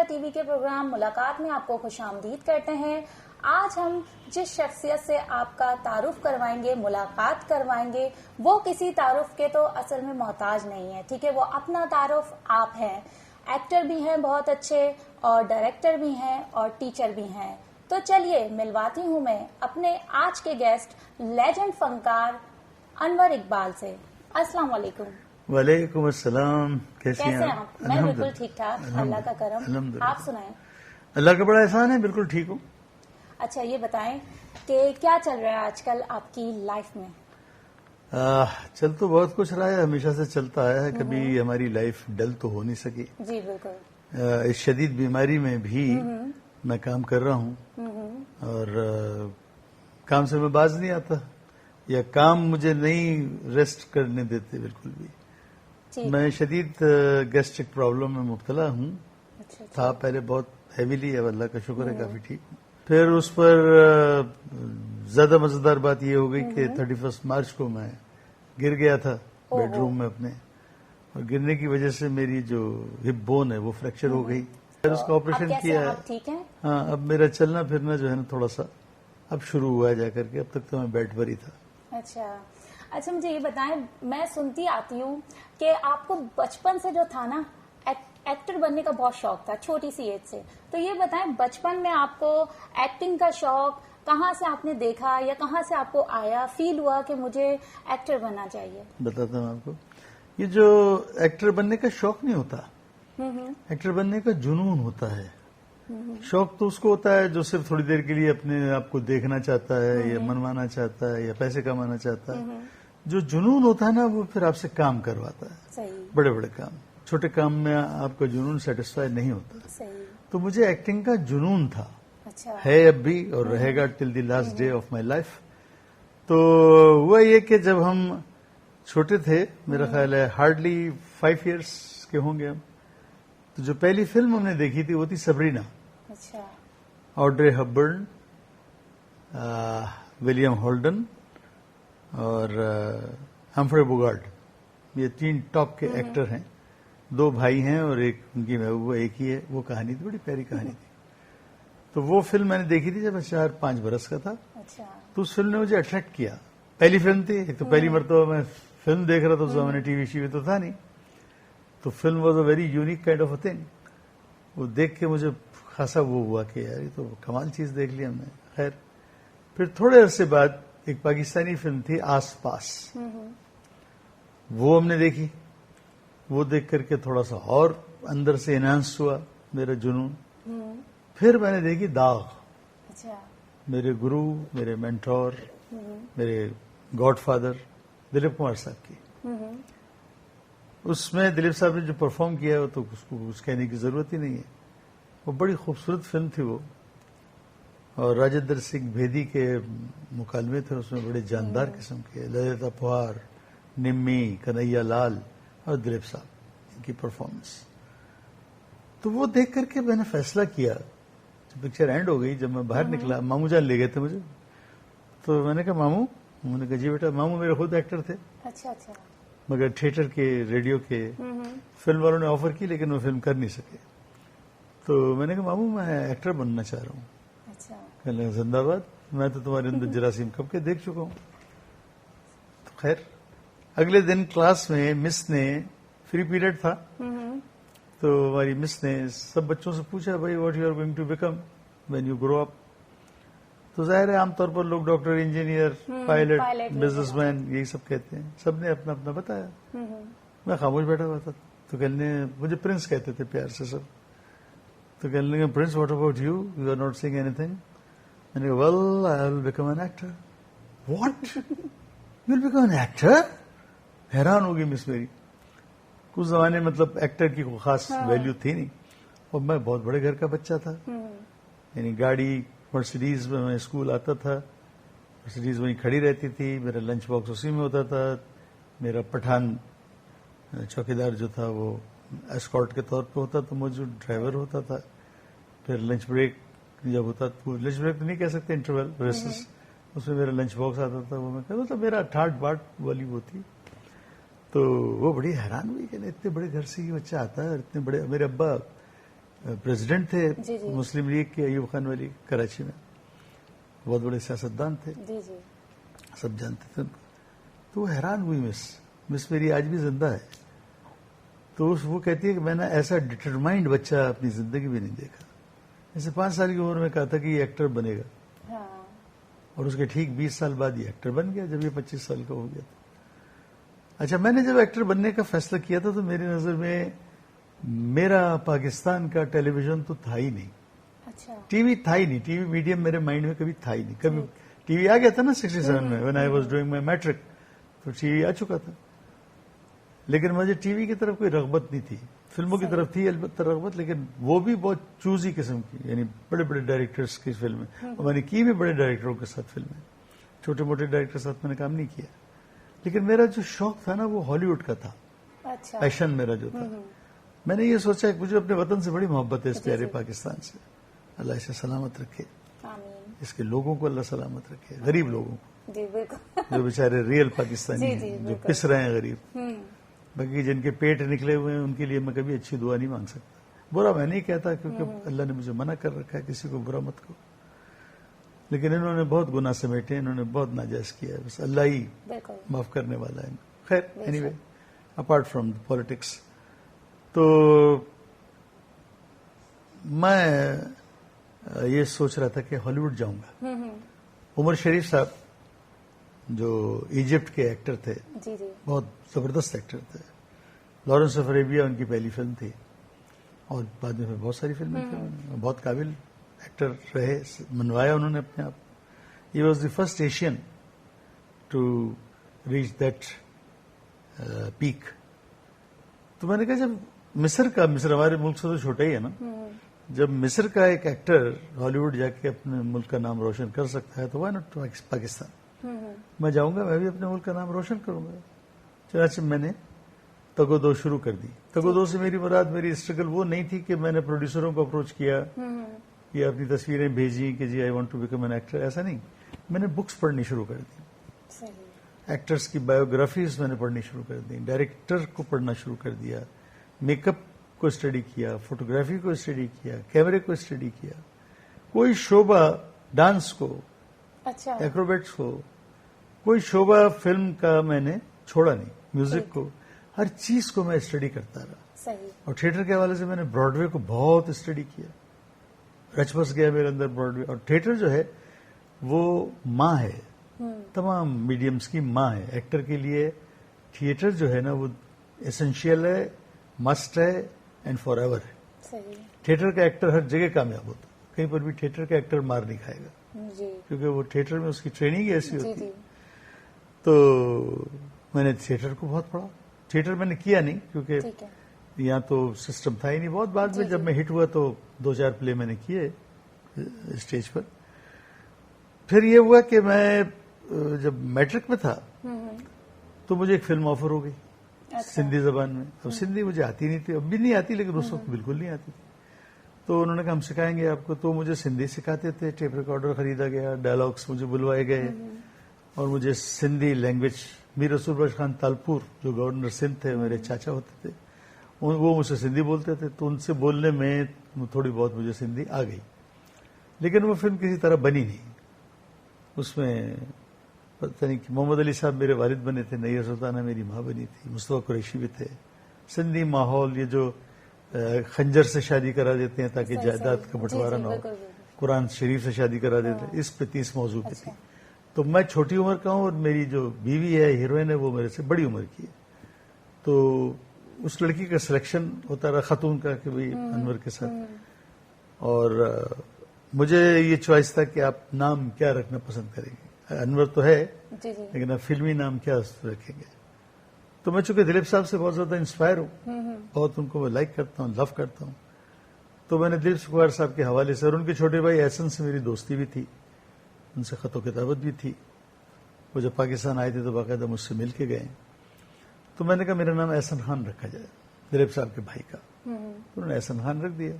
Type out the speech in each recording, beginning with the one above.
T V کے programme ملاقات میں آپ کو خوش آمدید کرتے ہیں. آج ہم جس شخصیت سے آپ کا تعارف کروائیں گے، ملاقات کروائیں گے، وہ کسی تعارف کے تو اصل میں محتاج نہیں ہے. ٹھیک ہے، وہ اپنا تعارف آپ ہیں. ایکٹر بھی ہیں بہت اچھے، اور ڈائریکٹر بھی ہیں، اور ٹیچر بھی ہیں. تو چلیے ملواتی ہوں میں اپنے آج کے گیسٹ لیجنڈ فنکار انور اقبال سے. السلام علیکم. وعلیکم السلام. کیسے ہیں آپ؟ میں بالکل ٹھیک ٹھاک، اللہ کا کرم. آپ سنائیں. اللہ کا بڑا احسان ہے، بالکل ٹھیک ہوں. اچھا یہ بتائیں کہ کیا چل رہا ہے آج کل آپ کی لائف میں؟ چل تو بہت کچھ رہا ہے، ہمیشہ سے چلتا آیا ہے. کبھی ہماری لائف ڈل تو ہو نہیں سکی. جی بالکل. اس شدید بیماری میں بھی میں کام کر رہا ہوں، اور کام سے میں باز نہیں آتا، یا کام مجھے نہیں ریسٹ کرنے دیتے بالکل بھی. میں شدید گیسٹرک پرابلم میں مبتلا ہوں. تھا پہلے بہت ہیویلی، اب اللہ کا شکر ہے کافی ٹھیک ہوں. پھر اس پر زیادہ مزیدار بات یہ ہو گئی کہ 31 مارچ کو میں گر گیا تھا بیڈ روم میں اپنے، اور گرنے کی وجہ سے میری جو ہپ بون ہے وہ فریکچر ہو گئی. پھر اس کا آپریشن کیا ہے. ہاں، اب میرا چلنا پھرنا جو ہے نا تھوڑا سا اب شروع ہوا ہے جا کر کے. اب تک تو میں بیڈ پر ہی تھا. اچھا مجھے یہ بتائیں، میں سنتی آتی ہوں کہ آپ کو بچپن سے جو تھا نا ایکٹر بننے کا بہت شوق تھا، چھوٹی سی ایج سے. تو یہ بتائیں بچپن میں آپ کو ایکٹنگ کا شوق کہاں سے آپ نے دیکھا، یا کہاں سے آپ کو آیا، فیل ہوا کہ مجھے ایکٹر بننا چاہیے؟ بتاتا ہوں آپ کو. یہ جو ایکٹر بننے کا شوق نہیں ہوتا، ایکٹر بننے کا جنون ہوتا ہے. شوق تو اس کو ہوتا ہے جو صرف تھوڑی دیر کے لیے اپنے آپ کو دیکھنا چاہتا ہے، یا منوانا چاہتا ہے، یا پیسے کمانا چاہتا ہے. جو جنون ہوتا ہے نا وہ پھر آپ سے کام کرواتا ہے، بڑے بڑے کام. چھوٹے کام میں آپ کا جنون سیٹسفائی نہیں ہوتا. تو مجھے ایکٹنگ کا جنون تھا، ہے اب بھی، اور رہے گا till the last day of my life. تو ہوا یہ کہ جب ہم چھوٹے تھے، میرا خیال ہے ہارڈلی 5 ایئرس کے ہوں گے ہم، تو جو پہلی فلم ہم نے دیکھی تھی وہ تھی سبرینا. آڈرے ہپبرن، ولیم ہولڈن اور ہمفرے بوگارٹ. یہ 3 ٹاپ کے ایکٹر ہیں. 2 بھائی ہیں اور ایک ان کی محبوبہ ایک ہی ہے. وہ کہانی تھی، بڑی پیاری کہانی تھی. تو وہ فلم میں نے دیکھی تھی جب میں 4-5 برس کا تھا. تو اس فلم نے مجھے اٹریکٹ کیا. پہلی فلم تھی، ایک تو پہلی مرتبہ میں فلم دیکھ رہا تھا. اس زمانے ٹی وی شی وی تو تھا نہیں. تو film was a very unique kind of a thing. وہ دیکھ کے مجھے خاصا وہ ہوا کہ یار یہ تو کمال چیز دیکھ لی ہم نے. خیر پھر تھوڑے عرصے بعد ایک پاکستانی فلم تھی آس پاس، وہ ہم نے دیکھی. وہ دیکھ کر کے تھوڑا سا اور اندر سے انہانس ہوا میرا جنون. پھر میں نے دیکھی داغ. میرے گرو، میرے مینٹور، میرے گاڈ فادر دلیپ کمار صاحب کی. اس میں دلیپ صاحب نے جو پرفارم کیا وہ تو اس کو کچھ کہنے کی ضرورت ہی نہیں ہے. وہ بڑی خوبصورت فلم تھی وہ. اور راجندر سنگھ بھیدی کے مکالمے تھے اس میں بڑے جاندار قسم کے. للتا پوار، نمی، کنہیا لال اور دلیپ صاحب، ان کی پرفارمنس. تو وہ دیکھ کر کے میں نے فیصلہ کیا. جب پکچر اینڈ ہو گئی، جب میں باہر نکلا، ماموں جان لے گئے تھے مجھے. تو میں نے کہا ماموں، انہوں نے کہا جی بیٹا. ماموں میرے خود ایکٹر تھے، مگر تھیٹر کے، ریڈیو کے. فلم والوں نے آفر کی لیکن وہ فلم کر نہیں سکے. تو میں نے کہا ماموں میں ایکٹر بننا چاہ رہا ہوں. کہنے لگا زندہ باد، میں تو تمہارے اندر جراثیم کب کے دیکھ چکا ہوں. تو خیر اگلے دن کلاس میں مس نے، فری پیریڈ تھا، تو ہماری مس نے سب بچوں سے پوچھا بھائی what you are going to become when you grow up. تو ظاہر ہے عام طور پر لوگ doctor, engineer, pilot, business man یہی سب کہتے ہیں. سب نے اپنا اپنا بتایا. میں خاموش بیٹھا ہوا تھا. تو کہنے مجھے پرنس کہتے تھے پیار سے سب. تو کہنے لگے prince what about you, you are not seeing اینی تھنگ. میں نے کہا well I will become an actor. What, you will become an actor? حیران ہوگی مس میری. کچھ زمانے مطلب ایکٹر کی کوئی خاص ویلیو تھی نہیں. اور میں بہت بڑے گھر کا بچہ تھا. یعنی گاڑی مرسیڈیز میں میں اسکول آتا تھا، مرسیڈیز وہیں کھڑی رہتی تھی. میرا لنچ باکس اسی میں ہوتا تھا. میرا پٹھان چوکیدار جو تھا وہ اسکارٹ کے طور پہ ہوتا تو مجھے ڈرائیور ہوتا تھا. پھر لنچ بریک جب ہوتا تو لنچ بریک تو نہیں کہہ سکتے, انٹرول ریسز, اس میں میرا لنچ باکس آتا تھا, وہ میں کہتا تھا میرا ٹھاٹ باٹ والی وہ تھی. تو وہ بڑی حیران ہوئی کہ اتنے بڑے گھر سے یہ بچہ آتا ہے, اور اتنے بڑے. میرے ابا پریزیڈنٹ تھے مسلم لیگ کے, ایوب خان والی, کراچی میں, بہت بڑے سیاستدان تھے, سب جانتے تھے ان کو. تو وہ حیران ہوئی. مس میری آج بھی زندہ ہے. تو وہ کہتی ہے کہ میں نے ایسا ڈٹرمائنڈ بچہ اپنی زندگی میں نہیں دیکھا. جیسے 5 سال کی عمر میں کہا تھا کہ یہ ایکٹر بنے گا, اور اس کے ٹھیک 20 سال بعد یہ ایکٹر بن گیا, جب یہ 25 سال کا ہو گیا تھا. اچھا, میں نے جب ایکٹر بننے کا فیصلہ کیا تھا تو میری نظر میں میرا پاکستان کا ٹیلی ویژن تو تھا ہی نہیں. ٹی وی تھا ہی نہیں. ٹی وی میڈیم میرے مائنڈ میں کبھی تھا ہی نہیں. کبھی ٹی وی آ گیا تھا نا 67 میں, when I was doing my matric, تو ٹی وی آ چکا تھا. لیکن مجھے ٹی وی کی طرف کوئی رغبت نہیں تھی. فلموں کی طرف تھی البتہ رغبت, لیکن وہ بھی بہت چوزی قسم کی, یعنی بڑے بڑے ڈائریکٹرز کی فلمیں. اور میں نے کی بھی بڑے ڈائریکٹروں کے ساتھ فلمیں, چھوٹے موٹے ڈائریکٹر کے ساتھ میں نے کام نہیں کیا. لیکن میرا جو شوق تھا نا وہ ہالی ووڈ کا تھا. پیشن میرا جو تھا, میں نے یہ سوچا کہ مجھے اپنے وطن سے بڑی محبت ہے, اس پیارے پاکستان سے. اللہ اسے سلامت رکھے, اس کے لوگوں کو اللہ سلامت رکھے, غریب لوگوں کو جو بیچارے ریئل پاکستانی ہیں, جو پس رہے ہیں غریب. باقی جن کے پیٹ نکلے ہوئے ہیں ان کے لیے میں کبھی اچھی دعا نہیں مانگ سکتا. برا میں نہیں کہتا, کیونکہ اللہ نے مجھے منع کر رکھا ہے کسی کو برا مت کرو. لیکن انہوں نے بہت گناہ سمیٹے, انہوں نے بہت ناجائز کیا ہے, بس اللہ ہی معاف کرنے والا ہے. خیر, any way, apart from the politics, تو میں یہ سوچ رہا تھا کہ ہالی ووڈ جاؤں گا. عمر شریف صاحب جو ایجپٹ کے ایکٹر تھے, بہت زبردست ایکٹر تھے. لارنس آف اریبیا ان کی پہلی فلم تھی, اور بعد میں بہت ساری فلمیں کی. بہت قابل ایکٹر رہے, منوایا انہوں نے اپنے آپ. He was the first Asian to reach that peak. تو میں نے کہا جب مصر ہمارے ملک سے تو چھوٹا ہی ہے نا, جب مصر کا ایک ایکٹر ہالی ووڈ جا کے اپنے ملک کا نام روشن کر سکتا ہے تو وائی ناٹ پاکستان. میں جاؤں گا, میں بھی اپنے ملک کا نام روشن کروں گا. چنانچہ میں نے تگو دو شروع کر دی. تگو دو سے میری مراد, میری اسٹرگل وہ نہیں تھی کہ میں نے پروڈیوسروں کو اپروچ کیا یا اپنی تصویریں بھیجی کہ جی I want to become an actor. ایسا نہیں. میں نے بکس پڑھنی شروع کر دی, ایکٹرز کی بایوگرافیز میں نے پڑھنی شروع کر دی, ڈائریکٹر کو پڑھنا شروع کر دیا, میک اپ کو اسٹڈی کیا, فوٹوگرافی کو اسٹڈی کیا, کیمرے کو اسٹڈی کیا. کوئی شعبہ, ڈانس کو, ایکروبیٹس کو, کوئی شعبہ فلم کا میں نے چھوڑا نہیں. میوزک کو, ہر چیز کو میں اسٹڈی کرتا رہا. اور تھیٹر کے حوالے سے میں نے براڈ وے کو بہت اسٹڈی کیا. رچ بس گیا میرے اندر براڈ وے. اور تھیٹر جو ہے وہ ماں ہے, تمام میڈیمز کی ماں ہے. ایکٹر کے لیے تھیٹر جو ہے نا وہ ایسنشیل ہے, مسٹ ہے, اینڈ فار ایور ہے. تھیٹر کا ایکٹر ہر جگہ کامیاب ہوتا ہے, کہیں پر بھی تھیٹر کا ایکٹر مار نہیں کھائے گا, کیونکہ وہ تھیٹر میں اس کی ٹریننگ ایسی ہوتی ہے. تو میں نے تھیٹر کو بہت پڑھا. تھیٹر میں نے کیا نہیں کیونکہ یہاں تو سسٹم تھا ہی نہیں. بہت بعد میں جب میں ہٹ ہوا تو 2-4 پلے میں نے کیے اسٹیج پر. پھر یہ ہوا کہ میں جب میٹرک میں تھا تو مجھے ایک فلم آفر ہو گئی سندھی زبان میں. اب سندھی مجھے آتی نہیں تھی, اب بھی نہیں آتی, لیکن اس وقت بالکل نہیں آتی تھی. تو انہوں نے کہا ہم سکھائیں گے آپ کو. تو مجھے سندھی سکھاتے تھے, ٹیپ ریکارڈر خریدا گیا, ڈائلاگس مجھے بلوائے گئے, اور مجھے سندھی لینگویج. میر رسول بخش خان تالپور جو گورنر سندھ تھے, میرے چاچا ہوتے تھے, وہ مجھ سے سندھی بولتے تھے, تو ان سے بولنے میں تھوڑی بہت مجھے سندھی آ گئی. لیکن وہ فلم کسی طرح بنی نہیں. اس میں پتہ نہیں کہ محمد علی صاحب میرے والد بنے تھے, نیر سلطانہ میری ماں بنی تھی, مصطفیٰ قریشی بھی تھے. سندھی ماحول, یہ جو خنجر سے شادی کرا دیتے ہیں تاکہ جائیداد کا بٹوارا نہ ہو, قرآن شریف سے شادی کرا دیتے ہیں, اس پہ 30 موضوع پہ تھی. تو میں چھوٹی عمر کا ہوں, اور میری جو بیوی ہے ہیروئن ہے وہ میرے سے بڑی عمر کی ہے. تو اس لڑکی کا سلیکشن ہوتا رہا, خاتون کا, کہ بھائی انور کے ساتھ. اور مجھے یہ چوائس تھا کہ آپ نام کیا رکھنا پسند کریں گے. انور تو ہے, لیکن آپ فلمی نام کیا رکھیں گے. تو میں چونکہ دلیپ صاحب سے بہت زیادہ انسپائر ہوں, بہت ان کو میں لائک کرتا ہوں, لو کرتا ہوں, تو میں نے دلیپ سکوار صاحب کے حوالے سے, اور ان کے چھوٹے بھائی احسن سے میری دوستی بھی تھی, ان سے خط و کتابت بھی تھی. وہ جب پاکستان آئے تھے تو باقاعدہ مجھ سے مل کے گئے. تو میں نے کہا میرا نام احسن خان رکھا جائے. دلیپ صاحب کے بھائی کا. انہوں نے احسان خان رکھ دیا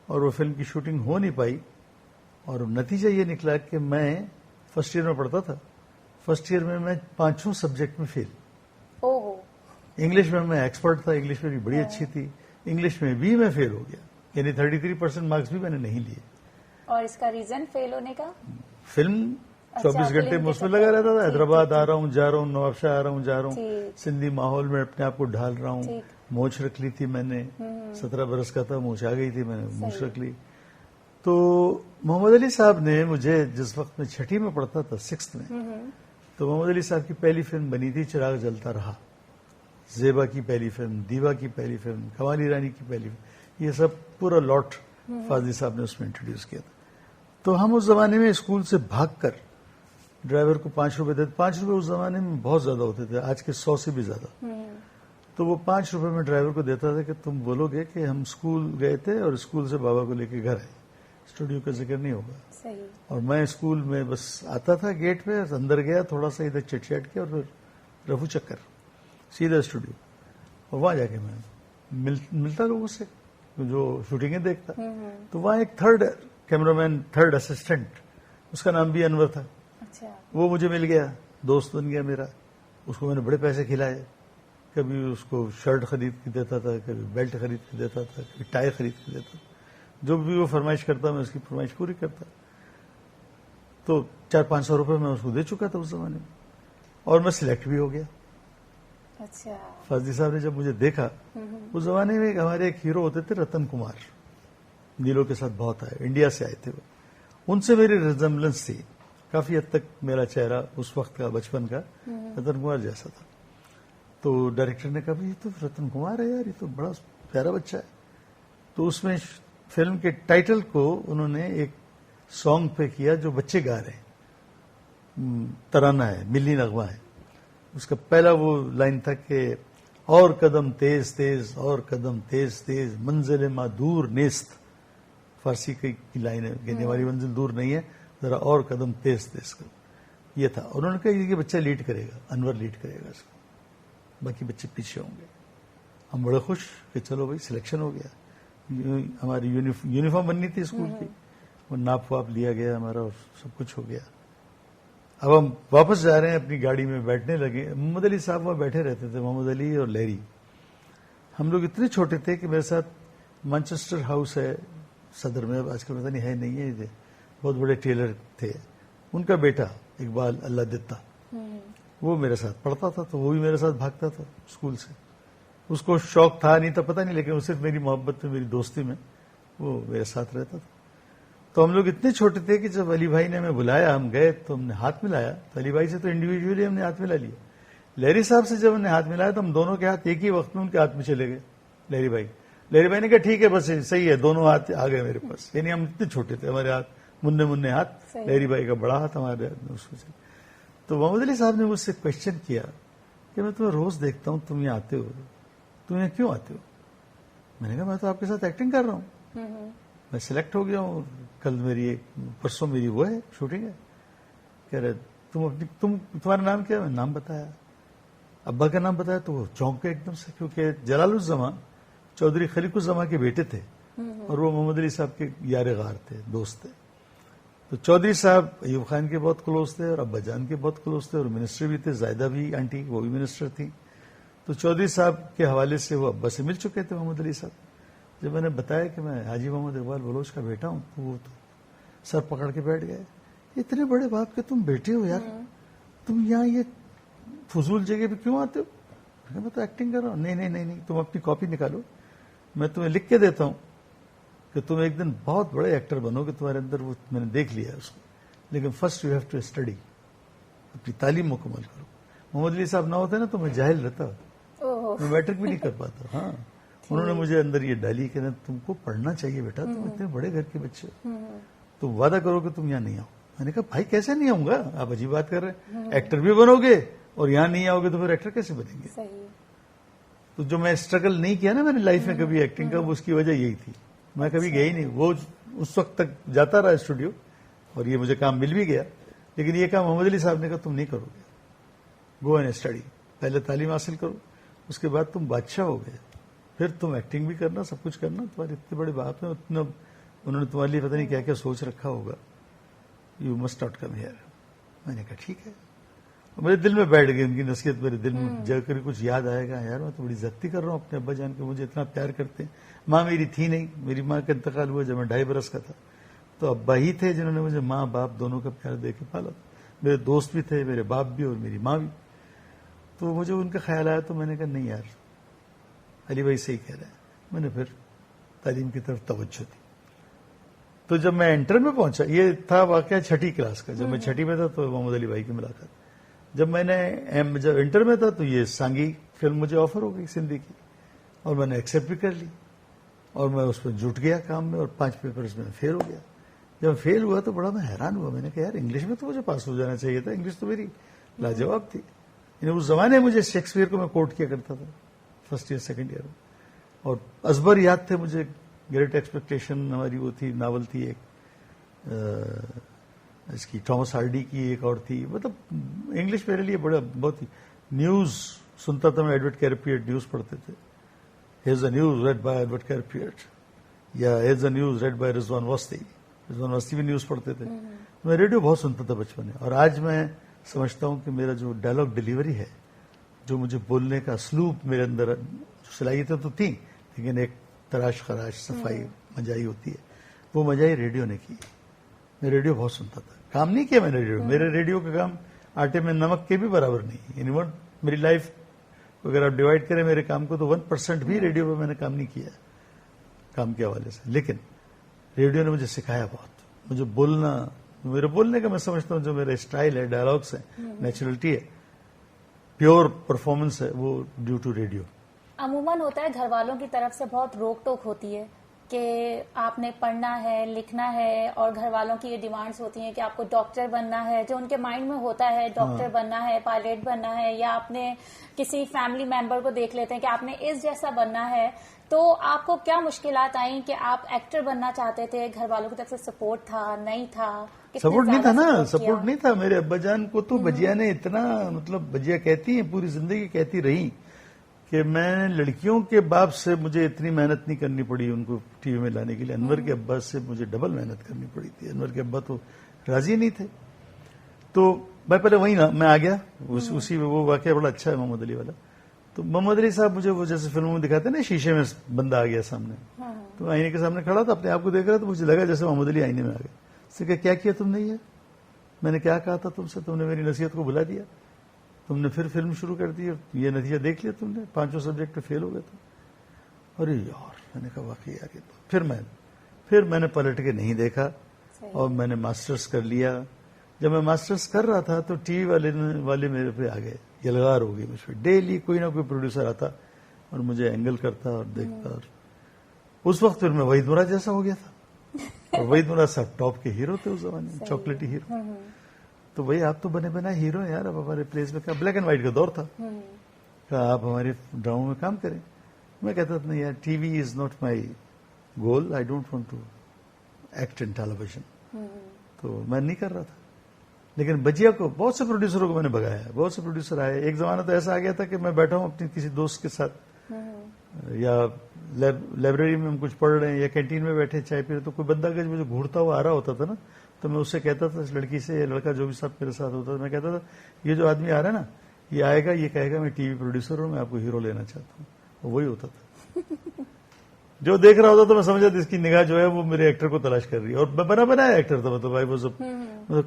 اور وہ فلم کی شوٹنگ ہو نہیں پائی. اور نتیجہ یہ نکلا کہ میں فرسٹ ایئر میں پڑھتا تھا. فرسٹ ایئر میں 5 سبجیکٹ میں فیل. انگلش میں ایکسپرٹ تھا, انگلش میری بڑی اچھی تھی, انگلش میں بھی میں فیل ہو گیا, یعنی 33% مارکس بھی میں نے نہیں لیے. اور اس کا ریزن فیل ہونے کا؟ فلم 24 گھنٹے میں اس میں لگا رہتا تھا. حیدرآباد آ رہا ہوں جا رہا ہوں, نواب شاہ آ رہا ہوں جا رہا ہوں, سندھی ماحول میں اپنے آپ کو ڈھال رہا ہوں. مونچھ رکھ لی تھی میں نے, 17 برس کا تھا, مونچھ آ گئی تھی, میں نے مونچھ رکھ لی. تو محمد علی صاحب نے مجھے, جس وقت میں 6ٹھی میں پڑھتا تھا, 6th میں, تو محمد علی صاحب کی پہلی فلم بنی تھی چراغ جلتا رہا. زیبا کی پہلی فلم, دیوا کی پہلی فلم, قوالی رانی کی پہلی فلم, یہ سب پورا لاٹ فاضلی صاحب نے اس میں انٹروڈیوس کیا تھا. تو ہم اس زمانے میں اسکول سے بھاگ کر ڈرائیور کو 5 روپے دیتے. 5 روپے اس زمانے میں بہت زیادہ ہوتے تھے, آج کے 100 سے بھی زیادہ. تو وہ 5 روپے میں ڈرائیور کو دیتا تھا کہ تم بولو گے کہ ہم اسکول گئے تھے اور اسکول سے بابا کو لے کے گھر آئے, اسٹوڈیو کا ذکر نہیں ہوگا. اور میں اسکول میں بس آتا تھا گیٹ پہ, اندر گیا, تھوڑا سا ادھر چٹ چٹ کیا اور پھر رفو چکر سیدھا اسٹوڈیو. اور وہاں جا کے میں ملتا لوگوں سے جو شوٹنگیں دیکھتا. تو وہاں ایک 3rd کیمرہ مین, 3rd اسسٹنٹ, اس کا نام بھی انور تھا. وہ مجھے مل گیا, دوست بن گیا میرا. اس کو میں نے بڑے پیسے کھلائے, کبھی اس کو شرٹ خرید کے دیتا تھا, کبھی بیلٹ خرید کے دیتا تھا, کبھی ٹائی خرید کے دیتا تھا. جو بھی وہ فرمائش کرتا میں اس کی فرمائش پوری کرتا. تو 400-500 روپے میں اس کو دے چکا تھا اس زمانے میں, اور میں سلیکٹ بھی ہو گیا. فاضلی صاحب نے جب مجھے دیکھا, اس زمانے میں ہمارے ایک ہیرو ہوتے تھے رتن کمار, نیلو کے ساتھ بہت آئے, انڈیا سے آئے تھے وہ. ان سے میری ریزمبلنس تھی کافی حد تک. میرا چہرہ اس وقت کا, بچپن کا رتن کمار جیسا تھا. تو ڈائریکٹر نے کہا یہ تو رتن کمار ہے یار, یہ تو بڑا پیارا بچہ ہے. تو اس میں فلم کے ٹائٹل کو انہوں نے ایک سانگ پہ کیا جو بچے گا رہے ہیں, ترانہ ہے, ملی نغمہ ہے. اس کا پہلا وہ لائن تھا کہ اور قدم تیز تیز, اور قدم تیز تیز, منزل ما دور نیست. فارسی کی لائن ہے کہ ہماری منزل دور نہیں ہے, ذرا اور قدم تیز تیز کرو. یہ تھا. انہوں نے کہا یہ بچہ لیڈ کرے گا, انور لیڈ کرے گا اس کو, باقی بچے پیچھے ہوں گے. ہم بڑے خوش کہ چلو بھائی سلیکشن ہو گیا. ہماری یونیفارم بننی تھی اسکول کی, وہ ناپ واپ لیا گیا ہمارا اور سب کچھ ہو گیا. اب ہم واپس جا رہے ہیں, اپنی گاڑی میں بیٹھنے لگے. محمد علی صاحب وہاں بیٹھے رہتے تھے, محمد علی اور لہری. ہم لوگ اتنے چھوٹے تھے کہ میرے ساتھ مانچسٹر ہاؤس ہے صدر میں, آج کل پتہ نہیں ہے نہیں ہے, بہت بڑے ٹیلر تھے. ان کا بیٹا اقبال اللہ دتا, وہ میرے ساتھ پڑھتا تھا, تو وہ بھی میرے ساتھ بھاگتا تھا اسکول سے. اس کو شوق تھا نہیں تھا پتہ نہیں, لیکن وہ صرف میری محبت میں, میری دوستی میں وہ میرے ساتھ رہتا تھا. تو ہم لوگ اتنے چھوٹے تھے کہ جب علی بھائی نے ہمیں بلایا, ہم گئے تو ہم نے ہاتھ ملایا. تو علی بھائی سے تو انڈیویجولی ہم نے ہاتھ ملا لیا. لہری صاحب سے جب ہم نے ہاتھ ملایا تو ہم دونوں کے ہاتھ ایک ہی وقت میں ان کے ہاتھ میں چلے گئے. لہری بھائی نے کہا ٹھیک ہے بس صحیح ہے, دونوں ہاتھ آ گئے میرے پاس. یعنی ہم اتنے چھوٹے تھے, ہمارے ہاتھ مننے ہاتھ, لہری بھائی کا بڑا ہاتھ ہمارے ہاتھ میں. اس میں تو محمد علی صاحب نے مجھ سے کوشچن کیا کہ میں تمہیں روز دیکھتا ہوں, تم یہاں آتے ہو, تم یہاں کیوں آتے ہو؟ میں نے کہا میں تو آپ کے ساتھ ایکٹنگ کر رہا ہوں, میں سلیکٹ ہو گیا ہوں, کل میری پرسوں میری وہ ہے شوٹنگ ہے. کہہ رہے تمہارا نام کیا؟ میں نام بتایا, ابا کا نام بتایا, تو وہ چونک گئے ایک دم سے, کیونکہ جلال الزماں چودھری خلیق الزماں کے بیٹے تھے اور وہ محمد علی صاحب کے یار غار تھے, دوست تھے. تو چودھری صاحب ایوب خان کے بہت کلوز تھے اور ابا جان کے بہت کلوز تھے, اور منسٹر بھی تھے, زائدہ بھی آنٹی وہ بھی منسٹر تھی. تو چودھری صاحب کے حوالے سے وہ ابا سے مل چکے تھے محمد علی صاحب. جب میں نے بتایا کہ میں حاجی محمد اقبال بلوچ کا بیٹا ہوں, تو وہ تو سر پکڑ کے بیٹھ گئے. اتنے بڑے باپ کے تم بیٹے ہو یار, تم یہاں یہ فضول جگہ پہ کیوں آتے ہو؟ میں تو ایکٹنگ کر رہا ہوں. نہیں, تم اپنی کاپی نکالو, میں تمہیں لکھ کے دیتا ہوں کہ تم ایک دن بہت بڑے ایکٹر بنو گے, تمہارے اندر وہ میں نے دیکھ لیا اس کو, لیکن first you have to study, اپنی تعلیم مکمل کرو. محمد علی صاحب نہ ہوتے نا تو میں جاہل رہتا, میں میٹرک بھی نہیں کر پاتا. ہاں, انہوں نے مجھے اندر یہ ڈالی کہ تم کو پڑھنا چاہیے بیٹا, تم اتنے بڑے گھر کے بچے ہو, تم وعدہ کرو کہ تم یہاں نہیں آؤ. میں نے کہا بھائی کیسے نہیں آؤں گا, آپ عجیب بات کر رہے ہیں, ایکٹر بھی بنو گے اور یہاں نہیں آؤ گے تو پھر ایکٹر کیسے بنیں گے؟ تو جو میں اسٹرگل نہیں کیا نا میں نے لائف میں کبھی ایکٹنگ کا, اس کی وجہ یہی تھی, میں کبھی گئی نہیں. وہ اس وقت تک جاتا رہا اسٹوڈیو اور یہ مجھے کام مل بھی گیا, لیکن یہ کام محمد علی صاحب نے کہا تم نہیں کرو گے, گو اینڈ اسٹڈی, پہلے تعلیم حاصل کرو, اس کے بعد تم بادشاہ ہو گئے. پھر تم ایکٹنگ بھی کرنا, سب کچھ کرنا, تمہارے اتنے بڑے باپ ہیں, اتنا انہوں نے تمہارے لیے پتہ نہیں کیا کیا سوچ رکھا ہوگا, you must not come here. میں نے کہا ٹھیک ہے. میرے دل میں بیٹھ گئی ان کی نصیحت, میرے دل میں جا کر کچھ یاد آئے گا, یار میں تو بڑی زیادتی کر رہا ہوں اپنے ابا جان کے, مجھے اتنا پیار کرتے ہیں. ماں میری تھی نہیں, میری ماں کا انتقال ہوا جب میں 2.5 برس کا تھا, تو ابا ہی تھے جنہوں نے مجھے ماں باپ دونوں کا پیار دے کے پالا. میرے دوست بھی تھے, میرے باپ بھی اور میری ماں بھی. تو مجھے ان کا خیال آیا تو میں نے کہا نہیں یار, علی بھائی صحیح کہہ رہے ہیں. میں نے پھر تعلیم کی طرف توجہ دی. تو جب میں انٹر میں پہنچا, یہ تھا واقعہ 6ٹھی کلاس کا, جب میں 6ٹھی میں تھا تو محمد علی بھائی کی ملاقات. جب میں نے جب انٹر میں تھا تو یہ سانگی فلم مجھے آفر ہو گئی سندھی کی, اور میں نے ایکسیپٹ بھی کر لی, اور میں اس پہ جٹ گیا کام میں, اور 5 پیپرز میں فیل ہو گیا. جب فیل ہوا تو بڑا میں حیران ہوا. میں نے کہا یار انگلش میں تو مجھے پاس ہو جانا چاہیے تھا, انگلش تو میری لاجواب تھی. یعنی اس زمانے میں مجھے شیکسپیئر کو میں کوٹ کیا کرتا تھا فرسٹ ایئر سیکنڈ ایئر میں, اور ازبر یاد تھے مجھے. گریٹ ایکسپیکٹیشن ہماری وہ تھی, ناول تھی ایک اس کی تھامس ہارڈی کی, ایک اور تھی. مطلب انگلش میرے لیے بڑا بہت ہی. نیوز سنتا تھا میں, ایڈورڈ کیرپیٹ نیوز پڑھتے تھے, here's a news read by Edward Kerpet, یا here's a news read by Rizwan Wasti. Rizwan Wasti بھی نیوز پڑھتے تھے. میں ریڈیو بہت سنتا تھا بچپن میں, اور آج میں سمجھتا ہوں کہ میرا جو ڈائلاگ ڈیلیوری ہے, جو مجھے بولنے کا اسلوب میرے اندر صلاحیتیں تو تھیں, لیکن ایک تراش خراش صفائی مجائی ہوتی ہے, وہ مجائی ریڈیو نے کی. میں ریڈیو بہت سنتا تھا, کام نہیں کیا میں نے ریڈیو. میرے ریڈیو کا کام آٹے میں نمک کے بھی برابر نہیں. یعنی میری لائف اگر آپ ڈیوائڈ کریں میرے کام کو, تو 1% بھی ریڈیو پہ میں نے کام نہیں کیا کام کے حوالے سے. لیکن ریڈیو نے مجھے سکھایا بہت, مجھے بولنا, میرے بولنے کا میں سمجھتا ہوں جو میرا اسٹائل ہے, ڈائلاگس ہے, نیچرلٹی ہے, پیور پرفارمنس ہے, وہ ڈیو ٹو ریڈیو. عموماً ہوتا ہے گھر والوں کی طرف سے بہت روک ٹوک ہوتی ہے کہ آپ نے پڑھنا ہے, لکھنا ہے, اور گھر والوں کی یہ ڈیمانڈز ہوتی ہیں کہ آپ کو ڈاکٹر بننا ہے, جو ان کے مائنڈ میں ہوتا ہے ڈاکٹر بننا ہے, پائلٹ بننا ہے, یا آپ نے کسی فیملی ممبر کو دیکھ لیتے ہیں کہ آپ نے اس جیسا بننا ہے. تو آپ کو کیا مشکلات آئیں کہ آپ ایکٹر بننا چاہتے تھے, گھر والوں کی طرف سے سپورٹ تھا نہیں تھا؟ سپورٹ نہیں تھا نا, سپورٹ نہیں تھا. میرے ابا جان کو تو بجیا نے اتنا, مطلب بجیا کہتی ہیں پوری زندگی کہتی رہی کہ میں لڑکیوں کے باپ سے مجھے اتنی محنت نہیں کرنی پڑی ان کو ٹی وی میں لانے کے لیے. انور کے ابا سے مجھے ڈبل محنت کرنی پڑی تھی. انور کے ابا تو راضی نہیں تھے. تو میں پہلے وہیں نا میں آ گیا, اسی وہ واقعہ بڑا اچھا ہے محمد علی والا. تو محمد علی صاحب مجھے وہ جیسے فلموں میں دکھاتے ہیں نا, شیشے میں بندہ آ گیا سامنے, تو آئینے کے سامنے کھڑا تھا, اپنے آپ کو دیکھ رہا, تو مجھے لگا جیسے محمد علی آئینے میں آ گئے. اس نے کہا کیا تم نے یہ؟ میں نے کیا کہا تھا تم سے, تم نے میری نصیحت کو بھلا دیا, تم نے پھر فلم شروع کر دی, یہ نتیجہ دیکھ لیا تم نے, 5 سبجیکٹ پہ فیل ہو گئے تم. ارے یار, میں نے کہا واقعی یار یہ تو. پھر میں نے پلٹ کے نہیں دیکھا, اور میں نے ماسٹرز کر لیا. جب میں ماسٹرز کر رہا تھا تو ٹی وی والے میرے پہ آ گئے, یلغار ہو گئی مجھ پہ. ڈیلی کوئی نہ کوئی پروڈیوسر آتا اور مجھے اینگل کرتا اور دیکھتا, اور اس وقت پھر میں وحید مراد جیسا ہو گیا تھا. اور وحید مراد صاحب ٹاپ کے ہیرو تھے اس زمانے میں, چاکلیٹی ہیرو. تو بھائی آپ تو بنے بنا ہیرو ہیں یار, اب ہمارے پلیس میں بلیک اینڈ وائٹ کا دور تھا, کہا آپ ہمارے ڈراموں میں کام کریں. میں کہتا تھا نہیں یار, T V is not my goal, I don't want to act in television. تو میں نہیں کر رہا تھا. لیکن بجیا کو بہت سے پروڈیوسروں کو میں نے بگایا ہے, بہت سے پروڈیوسر آئے. ایک زمانہ تو ایسا آ گیا تھا کہ میں بیٹھا ہوں اپنی کسی دوست کے ساتھ, یا لائبریری میں ہم کچھ پڑھ رہے ہیں, یا کینٹین میں بیٹھے چائے پی رہے, تو کوئی بندہ اگر مجھے گھورتا ہوا آ رہا ہوتا تھا نا, تو میں اس سے کہتا تھا, اس لڑکی سے یا لڑکا جو بھی ساتھ میرے ساتھ ہوتا تھا, میں کہتا تھا یہ جو آدمی آ رہا ہے نا, یہ آئے گا, یہ کہے گا میں ٹی وی پروڈیوسر ہوں, میں آپ کو ہیرو لینا چاہتا ہوں. وہی ہوتا تھا. جو دیکھ رہا ہوتا تو میں سمجھا تھا اس کی نگاہ جو ہے وہ میرے ایکٹر کو تلاش کر رہی ہے. اور میں بنا بنایا ایکٹر تھا, مطلب بھائی وہ سب,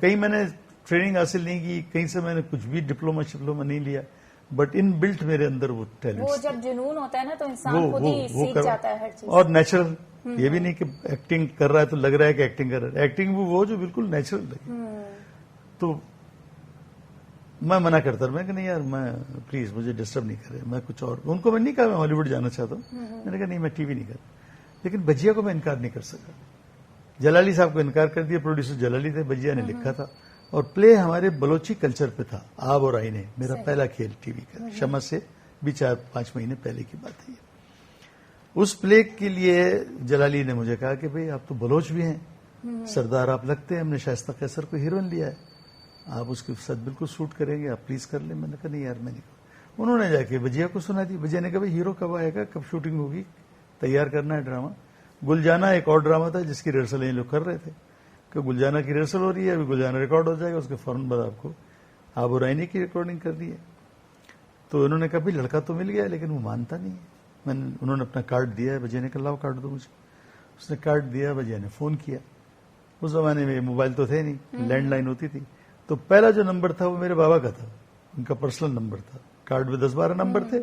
کہیں میں نے ٹریننگ حاصل نہیں کی, کہیں سے میں نے کچھ بھی ڈپلوما نہیں لیا, بٹ ان بلٹ میرے اندر وہ ٹیلنٹ. وہ جب جنون ہوتا ہے نا تو انسان خود ہی سیکھ جاتا ہے ہر چیز. اور نیچرل, یہ بھی نہیں کہ ایکٹنگ کر رہا ہے تو لگ رہا ہے کہ ایکٹنگ کر رہا ہے. ایکٹنگ وہ جو بالکل نیچرل لگے. تو میں منع کرتا رہا, میں کہ نہیں یار, میں پلیز مجھے ڈسٹرب نہیں کرے, میں کچھ اور. ان کو میں نہیں کہا میں ہالی ووڈ جانا چاہتا ہوں, میں نے کہا نہیں میں ٹی وی نہیں کرتا. لیکن بجیا کو میں انکار نہیں کر سکا. جلالی صاحب کو انکار کر دیا, پروڈیوسر جلالی تھے, بجیا نے لکھا تھا, اور پلے ہمارے بلوچی کلچر پہ تھا, آب اور آئینے, میرا پہلا کھیل ٹی وی کا, شمع سے بھی 4-5 مہینے پہلے کی بات ہے. اس پلے کے لیے جلالی نے مجھے کہا کہ بھئی آپ تو بلوچ بھی ہیں, سردار آپ لگتے ہیں, ہم نے شائستہ قیصر کو ہیروئن لیا ہے, آپ اس کے ساتھ بالکل سوٹ کریں گے, آپ پلیز کر لیں. میں نے کہا نہیں یار میں نہیں کروں. انہوں نے جا کے بجیا کو سنا دی. بجیا نے کہا بھائی ہیرو کب آئے گا, کب شوٹنگ ہوگی, تیار کرنا ہے ڈرامہ. گلجانہ ایک اور ڈرامہ تھا جس کی ریہرسل یہ لوگ کر رہے تھے کہ گلجانہ کی ریہرسل ہو رہی ہے, ابھی گلجانہ ریکارڈ ہو جائے گا, اس کے فوراً بعد آپ کو آب و رائنی کی ریکارڈنگ کرنی ہے. تو انہوں نے کہا بھائی لڑکا تو مل گیا لیکن وہ مانتا نہیں ہے. انہوں نے اپنا کارڈ دیا ہے, بجیا نے کہا لاؤ کارڈ دو مجھے. اس نے کارڈ دیا, بجیا نے فون کیا. اس زمانے میں موبائل تو تھے نہیں, لینڈ لائن ہوتی تھی. تو پہلا جو نمبر تھا وہ میرے بابا کا تھا, ان کا پرسنل نمبر تھا. کارڈ میں 10-12 نمبر تھے.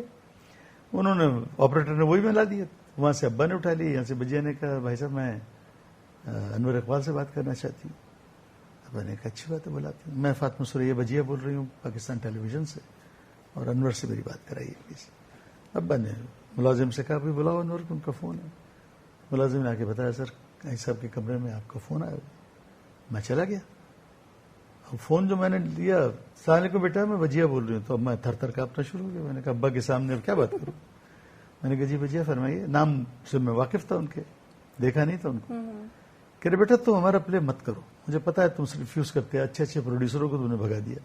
انہوں نے آپریٹر نے وہی ملا دیا. وہاں سے ابا نے اٹھا لی, یہاں سے بجیا نے کہا بھائی صاحب میں انور اقبال سے بات کرنا چاہتی ہوں. ابا نے کہا اچھی بات ہے بلاتی ہوں. میں فاطمہ سریا بجیا بول رہی ہوں پاکستان ٹیلی ویژن سے, اور انور سے میری بات کرائیے پلیز. ابا نے ملازم سے کہا بھائی بلاؤ انور کو, ان کا فون ہے. ملازم نے آ کے بتایا سر صاحب کے کمرے میں آپ کا فون آیا. میں چلا گیا. اب فون جو میں نے لیا, السلام علیکم بیٹا میں بجیا بول رہی ہوں. تو اب میں تھر تھر کانپنا شروع ہو گیا. میں نے کہا ابا کے سامنے اب کیا بات کروں. میں نے کہا جی بجیا فرمائیے. نام سے میں واقف تھا ان کے, دیکھا نہیں تھا ان کو. کہ بیٹا تم ہمارا پلے مت کرو, مجھے پتا ہے تم سے ریفیوز کرتے ہیں, اچھے اچھے پروڈیوسروں کو تم نے بھگا دیا,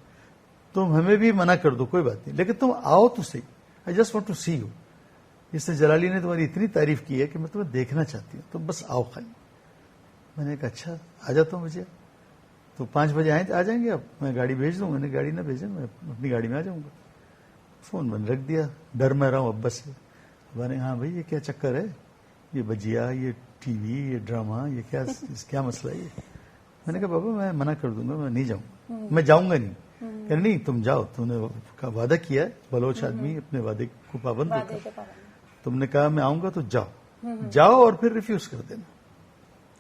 تم ہمیں بھی منع کر دو کوئی بات نہیں, لیکن تم آؤ تو صحیح. I just want to see you. اس سے جلالی نے تمہاری اتنی تعریف کی ہے کہ میں تمہیں دیکھنا چاہتی ہوں, تو بس آؤ خالی. میں نے کہا اچھا آ جاتا ہوں بجیا. تو 5 بجے آ جائیں گے آپ, میں گاڑی بھیج دوں. میں نے گاڑی نہ بھیجیں, میں اپنی گاڑی میں آ جاؤں گا. فون میں نے رکھ دیا, ڈر میں رہا ہوں ابا سے. ابا نے ہاں بھائی یہ کیا چکر ہے, یہ بجیا, یہ ٹی وی, یہ ڈرامہ, یہ کیا مسئلہ ہے یہ. میں نے کہا بابا میں منع کر دوں گا, میں نہیں جاؤں, میں جاؤں گا نہیں. کہ نہیں تم جاؤ, تم نے وعدہ کیا ہے, بلوچ آدمی اپنے وعدے کو پابند ہوتا ہے. تم نے کہا میں آؤں گا تو جاؤ اور پھر ریفیوز کر دینا,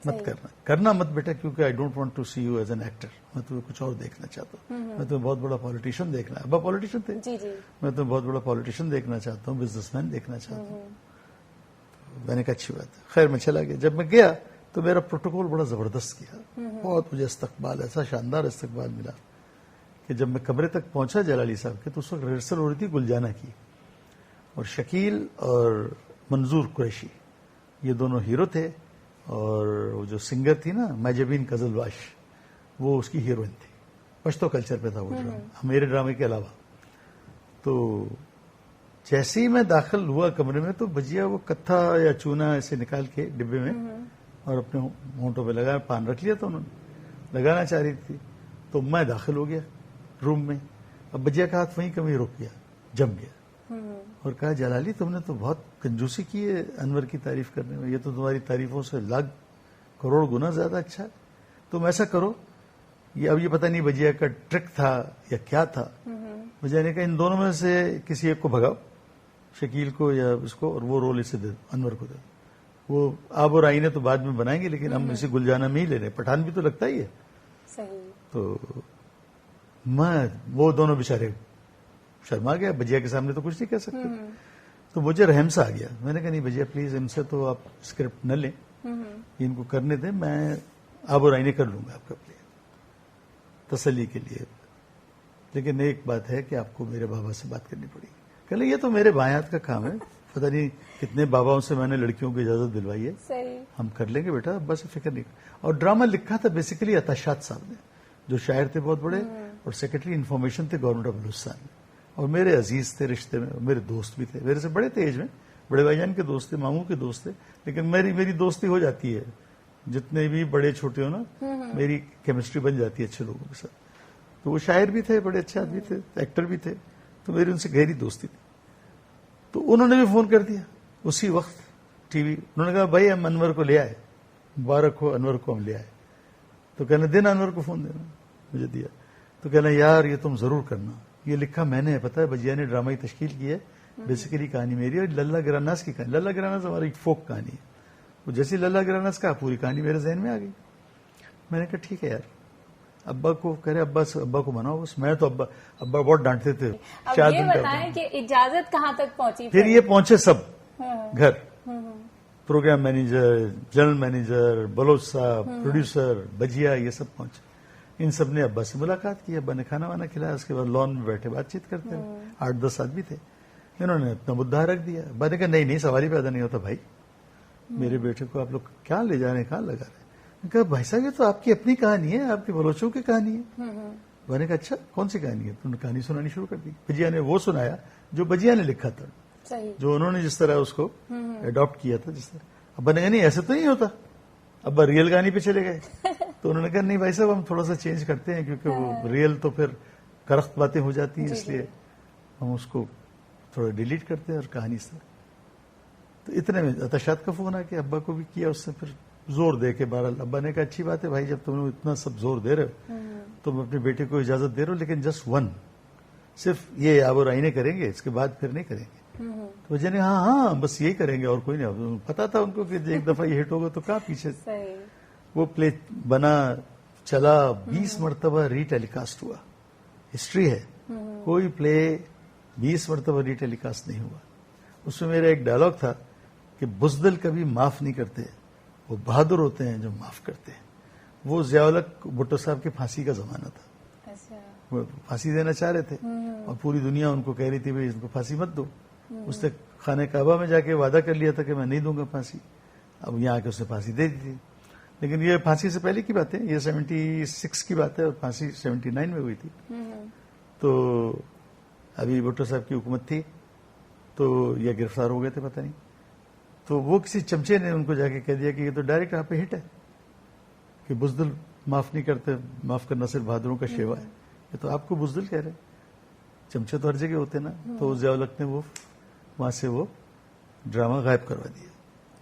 مت کرنا مت بیٹا, کیونکہ I don't want to see you as an actor. میں تمہیں کچھ اور دیکھنا چاہتا ہوں, میں تمہیں بہت بڑا پالیٹیشین دیکھنا ہے. ابا پالیٹیشین تھے, میں تمہیں بہت بڑا پالیٹیشین دیکھنا چاہتا ہوں, بزنس مین دیکھنا چاہتا ہوں. میں نے کہا اچھی بات ہے. خیر میں چلا گیا. جب میں گیا تو میرا پروٹوکول بڑا زبردست کیا, بہت مجھے استقبال, ایسا شاندار استقبال ملا کہ جب میں کمرے تک پہنچا جلالی صاحب کے, تو اس وقت ریہرسل ہو رہی تھی گلجانہ کی, اور شکیل اور منظور قریشی یہ دونوں ہیرو تھے, اور وہ جو سنگر تھی نا میجبین قزلواش, وہ اس کی ہیروئن تھی. پشتو کلچر پہ تھا وہ ڈرامہ, میرے ڈرامے کے علاوہ. تو جیسے ہی میں داخل ہوا کمرے میں, تو بجیا وہ کتھا یا چونا ایسے نکال کے ڈبے میں اور اپنے ہونٹوں پہ لگایا, پان رکھ لیا تھا انہوں نے, لگانا چاہ رہی تھی. تو میں داخل ہو گیا روم میں. اب بجیا کا ہاتھ وہیں کمی رک گیا, جم گیا, اور کہا جلالی تم نے تو بہت کنجوسی کی ہے انور کی تعریف کرنے میں, یہ تو تمہاری تعریفوں سے لاکھ کروڑ گنا زیادہ اچھا ہے. تم ایسا کرو, اب یہ پتہ نہیں بجیا کا ٹرک تھا یا کیا تھا. بجیا نے کہا ان دونوں میں سے کسی ایک کو بھگاؤ, شکیل کو یا اس کو, اور وہ رول اسے دے دو, انور کو دے دو. وہ آب اور آئینے تو بعد میں بنائیں گے, لیکن ہم اسے گلجانہ میں ہی لے رہے, پٹھان بھی تو لگتا ہی ہے. تو میں وہ دونوں بےچارے شرما گیا, بجیا کے سامنے تو کچھ نہیں کہہ سکتے. تو مجھے رحم سا آ گیا. میں نے کہا نہیں بجیا پلیز ان سے تو آپ اسکرپٹ نہ لیں, ان کو کرنے دیں, میں آب اور آئینے کر لوں گا آپ کا پلے تسلی کے لیے. لیکن ایک بات ہے کہ آپ کو میرے بابا سے بات کرنی پڑے گی. کہ یہ تو میرے بایات کا کام ہے, پتہ نہیں کتنے باباؤں سے میں نے لڑکیوں کی اجازت دلوائی ہے, ہم کر لیں گے بیٹا, بس فکر نہیں. اور ڈرامہ لکھا تھا بیسیکلی عطاشات صاحب نے, جو شاعر تھے بہت بڑے, اور سیکرٹری انفارمیشن تھے گورنمنٹ آف بلوچستان میں, اور میرے عزیز تھے رشتے میں, میرے دوست بھی تھے, میرے سے بڑے تھے ایج میں, بڑے بھائی جان کے دوست تھے, ماموں کے دوست تھے. لیکن میری دوستی ہو جاتی ہے, جتنے بھی بڑے چھوٹے ہو نا, میری کیمسٹری بن جاتی ہے اچھے لوگوں کے ساتھ. تو وہ شاعر بھی تھے, بڑے اچھے آدمی تھے, ایکٹر بھی تھے, تو میری ان سے گہری دوستی تھی. تو انہوں نے بھی فون کر دیا اسی وقت ٹی وی. انہوں نے کہا بھائی ہم انور کو لے آئے, مبارک ہو انور کو ہم لے آئے. تو کہنا دینا انور کو فون دینا, مجھے دیا. تو کہنا یار یہ تم ضرور کرنا, یہ لکھا میں نے, پتا ہے بجیا نے ڈرامہ کی تشکیل کی ہے, بیسیکلی کہانی میری اور للہ گراناس کی کہانی. للہ گراناس ہماری فوک کہانی ہے, وہ جیسی للہ گراناس کا پوری کہانی میرے ذہن میں آ گئی. میں نے کہا ٹھیک ہے یار, ابا کو کرے, ابا کو مناؤ بس. میں تو ابا بہت ڈانٹتے تھے. اب یہ بتائیں کہ اجازت کہاں تک پہنچی؟ پھر یہ پہنچے سب گھر, program manager, general manager, Baloch صاحب, پروڈیوسر, بجیا, یہ سب پہنچے. ان سب نے ابا سے ملاقات کی, ابا نے کھانا وانا کھلایا, اس کے بعد لان میں بیٹھے بات چیت کرتے ہیں. 8-10 آدمی تھے. انہوں نے اپنا مدعا رکھ دیا. ابا نے کہا نہیں سوال ہی پیدا نہیں ہوتا بھائی, میرے بیٹے کو آپ لوگ کیا لے جانے, کہاں لگا رہے. کہا بھائی صاحب یہ تو آپ کی اپنی کہانی ہے, آپ کے بلوچوں کی کہانی ہے, میں نے کہا اچھا کون سی کہانی ہے؟ تو انہوں نے کہانی سنانی شروع کر دی. بجیا نے وہ سنایا جو بجیا نے لکھا تھا, صحیح. جو انہوں نے جس طرح اس کو اڈاپٹ کیا تھا جس طرح. ابا نے کہا نہیں ایسے تو نہیں ہوتا, ابا ریئل کہانی پہ چلے گئے. تو انہوں نے کہا نہیں بھائی صاحب ہم تھوڑا سا چینج کرتے ہیں کیونکہ وہ ریئل تو پھر کرخت باتیں ہو جاتی ہیں, اس لیے ہم اس کو تھوڑا ڈیلیٹ کرتے ہیں اور کہانی اس طرح. تو اتنے میں اتشاد کا فون آ کے ابا کو بھی کیا, اس نے پھر زور دے کے بہرحال ابا نے کہا اچھی بات ہے بھائی جب تم اتنا سب زور دے رہے ہو تم اپنے بیٹے کو اجازت دے رہے ہو, لیکن جسٹ ون, صرف یہ آب اور آئینے کریں گے, اس کے بعد پھر نہیں کریں گے. تو وجہ نے ہاں بس یہی کریں گے اور کوئی نہیں. پتا تھا ان کو کہ ایک دفعہ یہ ہٹ ہوگا تو کہاں پیچھے. وہ پلے بنا چلا 20 مرتبہ ری ٹیلی کاسٹ ہوا. ہسٹری ہے, کوئی پلے 20 مرتبہ ری ٹیلی کاسٹ نہیں ہوا. اس میں میرا ایک ڈائلاگ تھا کہ بزدل کبھی معاف نہیں کرتے, وہ بہادر ہوتے ہیں جو معاف کرتے ہیں. وہ ضیاء الحق بھٹو صاحب کے پھانسی کا زمانہ تھا. وہ پھانسی دینا چاہ رہے تھے اور پوری دنیا ان کو کہہ رہی تھی بھائی ان کو پھانسی مت دو. اس نے خانہ کعبہ میں جا کے وعدہ کر لیا تھا کہ میں نہیں دوں گا پھانسی. اب یہاں آ کے اس نے پھانسی دے دی تھی. لیکن یہ پھانسی سے پہلے کی بات ہے, یہ 76 کی بات ہے اور پھانسی 79 میں ہوئی تھی. تو ابھی بھٹو صاحب کی حکومت تھی تو یہ گرفتار ہو گئے تھے پتہ نہیں. تو وہ کسی چمچے نے ان کو جا کے کہہ دیا کہ یہ تو ڈائریکٹ آپ پہ ہٹ ہے کہ بزدل معاف نہیں کرتے, معاف کرنا صرف بہادروں کا شیوا ہے. یہ تو آپ کو بزدل کہہ رہے ہیں, چمچے تو ہر جگہ ہوتے نا. تو ضیاء الحق نے وہ وہاں سے وہ ڈرامہ غائب کروا دیا.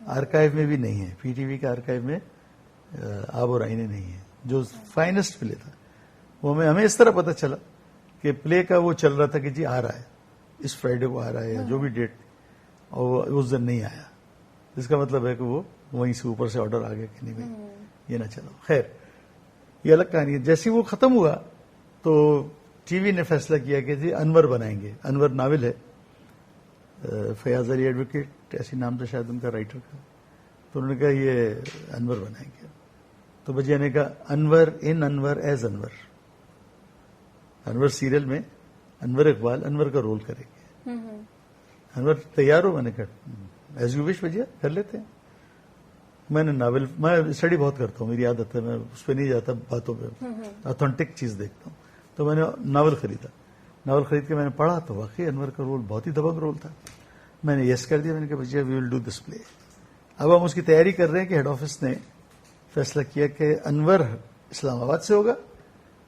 آرکائیو میں بھی نہیں ہے, پی ٹی وی کے آرکائیو میں آب اور آئینے نہیں ہے, جو فائنسٹ پلے تھا. وہ ہمیں اس طرح پتا چلا کہ پلے کا وہ چل رہا تھا کہ جی آ رہا ہے, اس فرائیڈے کو آ رہا ہے یا جو بھی ڈیٹ, اور وہ اس دن نہیں آیا. جس کا مطلب ہے کہ وہ وہیں سے اوپر سے آرڈر آ گیا کہ نہیں بھائی یہ نہ چلو. خیر یہ الگ کہانی ہے. جیسے وہ ختم ہوا تو ٹی وی نے فیصلہ کیا کہ جی انور بنائیں گے. انور ناول ہے, فیاض علی ایڈوکیٹ ایسی نام تھا شاید ان کا رائٹر کا. تو انہوں نے کہا یہ انور بنائیں گے. تو بجیا نے کہا انور ان انور ایز انور. انور سیریل میں انور اقبال انور کا رول کریں گے. انور تیار ہو؟ میں نے کہا ایز یو وش بجیا, کر لیتے ہیں. میں نے ناول, میں اسٹڈی بہت کرتا ہوں, میری عادت ہے, میں اس پہ نہیں جاتا باتوں پہ, اتھینٹک چیز دیکھتا ہوں. تو میں نے ناول خریدا. ناول خرید کے میں نے پڑھا تو واقعی انور کا رول بہت ہی دبنگ رول تھا. میں نے یس کر دیا. میں نے کہا بھیا وی ول ڈو دس پلے. اب ہم اس کی تیاری کر رہے ہیں کہ ہیڈ آفس نے فیصلہ کیا کہ انور اسلام آباد سے ہوگا,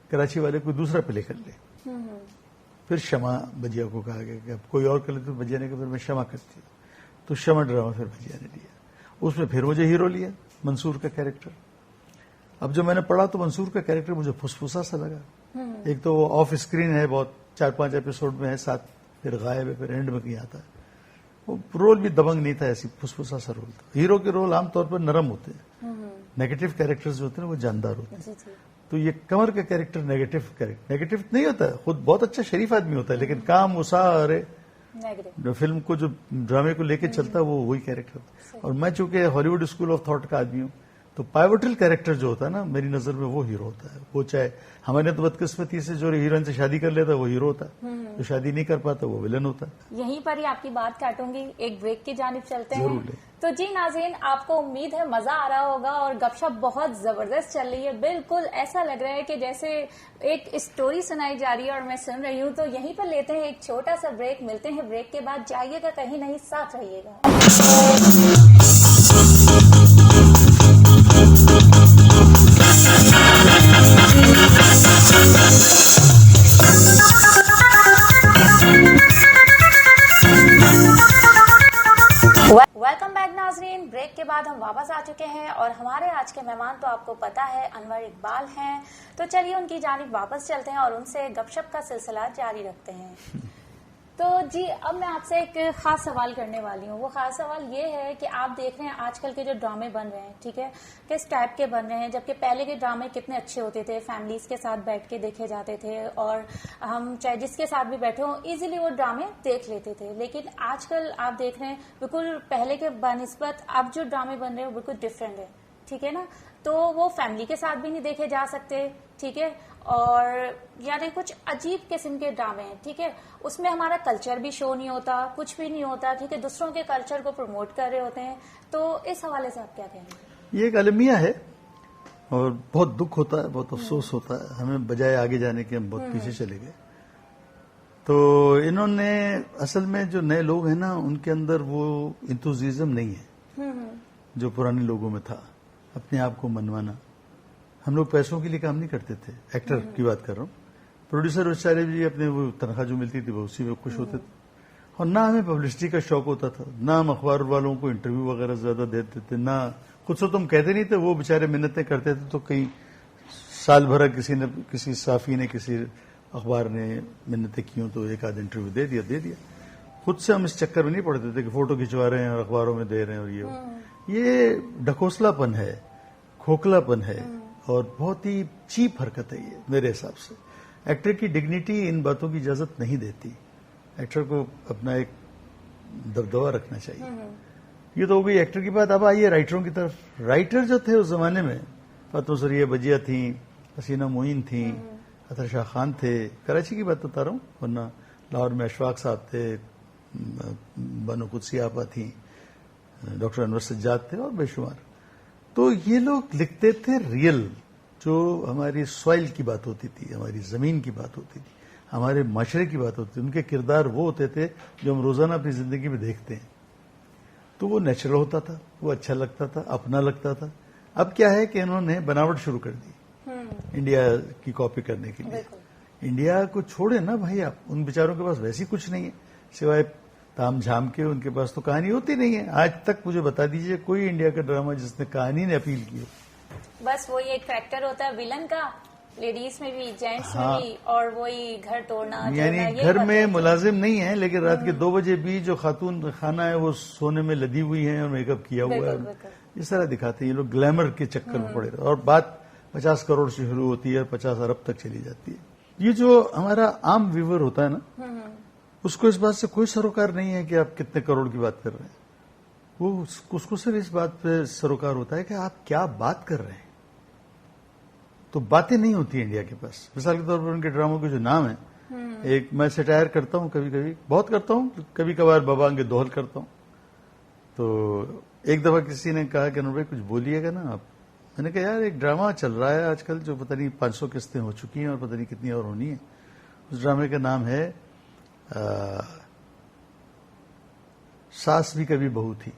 کراچی والے کوئی دوسرا پلے کر لے. پھر شمع بجیا کو کہا گیا کہ اب کوئی اور کر لے. تو بجیا نے کہا پھر میں شمع کرتی ہوں. تو شمع ڈرامہ پھر بجیا نے لیا. اس میں پھر مجھے ہیرو لیا, منصور کا کیریکٹر. اب جو میں نے پڑھا تو منصور کا کیریکٹر مجھے پھسپھسا سا لگا. ایک تو وہ آف اسکرین ہے, بہت 4-5 ایپیسوڈ میں ہے, ساتھ پھر غائب ہے, پھر اینڈ میں کہیں آتا ہے. وہ رول بھی دبنگ نہیں تھا, ایسی پھسپھسا سا رول تھا. ہیرو کے رول عام طور پر نرم ہوتے ہیں, نیگیٹو کیریکٹرز جو ہوتے ہیں وہ جاندار ہوتے ہیں. تو یہ قمر کا کیریکٹر نیگیٹو نہیں ہوتا ہے, خود بہت اچھا شریف آدمی ہوتا ہے, لیکن کام وہ سارے فلم کو جو ڈرامے کو لے کے چلتا ہے وہ وہی کیریکٹر ہوتا ہے. اور میں چونکہ ہالی ووڈ اسکول آف تھاٹ کا آدمی ہوں تو پائیوٹل کیریکٹر جو ہوتا ہے نا میری نظر میں وہ ہیرو ہوتا ہے. وہ چاہے ہمارے تو بدقسمتی سے جو ہیروئن سے شادی کر لیتا ہے وہ ہیرو ہوتا ہے, جو شادی نہیں کر پاتا وہ ولن ہوتا ہے. یہیں پر ہی آپ کی بات کاٹوں گی, ایک بریک کی جانب چلتے ہیں. ضرور لیں. تو جی ناظرین, آپ کو امید ہے مزہ آ رہا ہوگا اور گپ شپ بہت زبردست چل رہی ہے. بالکل ایسا لگ رہا ہے کہ جیسے ایک اسٹوری سنائی جا رہی ہے اور میں سن رہی ہوں. تو یہیں پر لیتے ہیں ایک چھوٹا سا بریک, ملتے ہیں بریک کے بعد. جائیے گا کہیں نہیں, ساتھ رہیے گا. ویلکم بیک ناظرین. بریک کے بعد ہم واپس آ چکے ہیں اور ہمارے آج کے مہمان تو آپ کو پتا ہے انور اقبال ہیں. تو چلیے ان کی جانب واپس چلتے ہیں اور ان سے گپ شپ کا سلسلہ جاری رکھتے ہیں. تو جی اب میں آپ سے ایک خاص سوال کرنے والی ہوں. وہ خاص سوال یہ ہے کہ آپ دیکھ رہے ہیں آج کل کے جو ڈرامے بن رہے ہیں, ٹھیک ہے, کس ٹائپ کے بن رہے ہیں, جبکہ پہلے کے ڈرامے کتنے اچھے ہوتے تھے, فیملیز کے ساتھ بیٹھ کے دیکھے جاتے تھے اور ہم چاہے جس کے ساتھ بھی بیٹھے ہوں ایزیلی وہ ڈرامے دیکھ لیتے تھے. لیکن آج کل آپ دیکھ رہے ہیں بالکل پہلے کے بنسبت اب جو ڈرامے بن رہے ہیں وہ بالکل ڈفرینٹ ہے, ٹھیک ہے نا. تو وہ فیملی کے ساتھ بھی نہیں دیکھے جا سکتے, ٹھیک ہے, اور یعنی کچھ عجیب قسم کے ڈرامے ہیں, ٹھیک ہے. اس میں ہمارا کلچر بھی شو نہیں ہوتا, کچھ بھی نہیں ہوتا, ٹھیک ہے, دوسروں کے کلچر کو پروموٹ کر رہے ہوتے ہیں. تو اس حوالے سے آپ کیا کہیں گے؟ یہ ایک المیہ ہے اور بہت دکھ ہوتا ہے, بہت افسوس ہوتا ہے. ہمیں بجائے آگے جانے کے ہم بہت پیچھے چلے گئے. تو انہوں نے اصل میں جو نئے لوگ ہیں نا ان کے اندر وہ انتھوزیزم نہیں ہے جو پرانے لوگوں میں تھا, اپنے آپ کو منوانا. ہم لوگ پیسوں کے لیے کام نہیں کرتے تھے, ایکٹر کی بات کر رہا ہوں. پروڈیوسر بیچارے بھی اپنے وہ تنخواہ جو ملتی تھی وہ اسی میں خوش ہوتے تھے, اور نہ ہمیں پبلسٹی کا شوق ہوتا تھا, نہ ہم اخبار والوں کو انٹرویو وغیرہ زیادہ دیتے تھے, نہ خود سے تم کہتے نہیں تھے. وہ بیچارے منتیں کرتے تھے تو کئی سال بھر کسی صحافی نے کسی اخبار نے منتیں کیوں تو ایک آدھ انٹرویو دے دیا. خود سے ہم اس چکر میں نہیں پڑتے تھے کہ فوٹو کھنچوا رہے ہیں اور اخباروں میں دے رہے ہیں. اور یہ ڈھکوسلا پن ہے, کھوکھلا پن ہے, اور بہت ہی چیپ حرکت ہے یہ میرے حساب سے. ایکٹر کی ڈگنیٹی ان باتوں کی اجازت نہیں دیتی. ایکٹر کو اپنا ایک دبدبہ رکھنا چاہیے. یہ تو ہو گئی ایکٹر کی بات. اب آئیے رائٹروں کی طرف. رائٹر جو تھے اس زمانے میں, فاطمہ سریہ بجیہ تھیں, حسینہ معین تھیں, اطہر شاہ خان تھے. کراچی کی بات بتا رہا ہوں, ورنہ لاہور میں اشفاق صاحب تھے, بانو قدسی آپا تھیں, ڈاکٹر انور سجاد تھے, اور بے شمار. تو یہ لوگ لکھتے تھے ریئل, جو ہماری سوائل کی بات ہوتی تھی, ہماری زمین کی بات ہوتی تھی, ہمارے معاشرے کی بات ہوتی تھی. ان کے کردار وہ ہوتے تھے جو ہم روزانہ اپنی زندگی میں دیکھتے ہیں. تو وہ نیچرل ہوتا تھا, وہ اچھا لگتا تھا, اپنا لگتا تھا. اب کیا ہے کہ انہوں نے بناوٹ شروع کر دی انڈیا کی کاپی کرنے کے لیے. انڈیا کو چھوڑے نا بھائی آپ, ان بیچاروں کے پاس ویسی کچھ نہیں ہے سوائے تام جھام کے. ان کے پاس تو کہانی ہوتی نہیں ہے. آج تک مجھے بتا دیجئے کوئی انڈیا کا ڈرامہ جس نے کہانی نے اپیل کی ہو. بس وہی ایک فیکٹر ہوتا ہے ولن کا, لیڈیز میں بھی جینٹس میں بھی, اور وہی گھر توڑنا, یعنی گھر میں ملازم نہیں ہے لیکن رات کے 2 بجے بھی جو خاتون خانہ ہے وہ سونے میں لدی ہوئی ہیں اور میک اپ کیا ہوا ہے. اس طرح دکھاتے ہیں یہ لوگ, گلیمر کے چکر میں پڑے. اور بات 50 کروڑ سے شروع ہوتی ہے اور 50 ارب تک چلی جاتی ہے. یہ جو ہمارا عام ویور ہوتا ہے نا, اس کو اس بات سے کوئی سروکار نہیں ہے کہ آپ کتنے کروڑ کی بات کر رہے ہیں. وہ اس کو صرف اس بات پہ سروکار ہوتا ہے کہ آپ کیا بات کر رہے ہیں. تو باتیں نہیں ہوتی انڈیا کے پاس. مثال کے طور پر ان کے ڈراموں کے جو نام ہیں, ایک میں سٹائر کرتا ہوں, کبھی کبھی بہت کرتا ہوں, کبھی کبھار بابانگے دوہل کرتا ہوں. تو ایک دفعہ کسی نے کہا کہ انور بھائی کچھ بولیے گا نا آپ. میں نے کہا یار ایک ڈرامہ چل رہا ہے آج کل جو پتہ نہیں 500 قسطیں ہو چکی ہیں اور پتہ نہیں کتنی اور ہونی ہیں. اس ڈرامے کا نام ہے ساس بھی کبھی بہو تھی.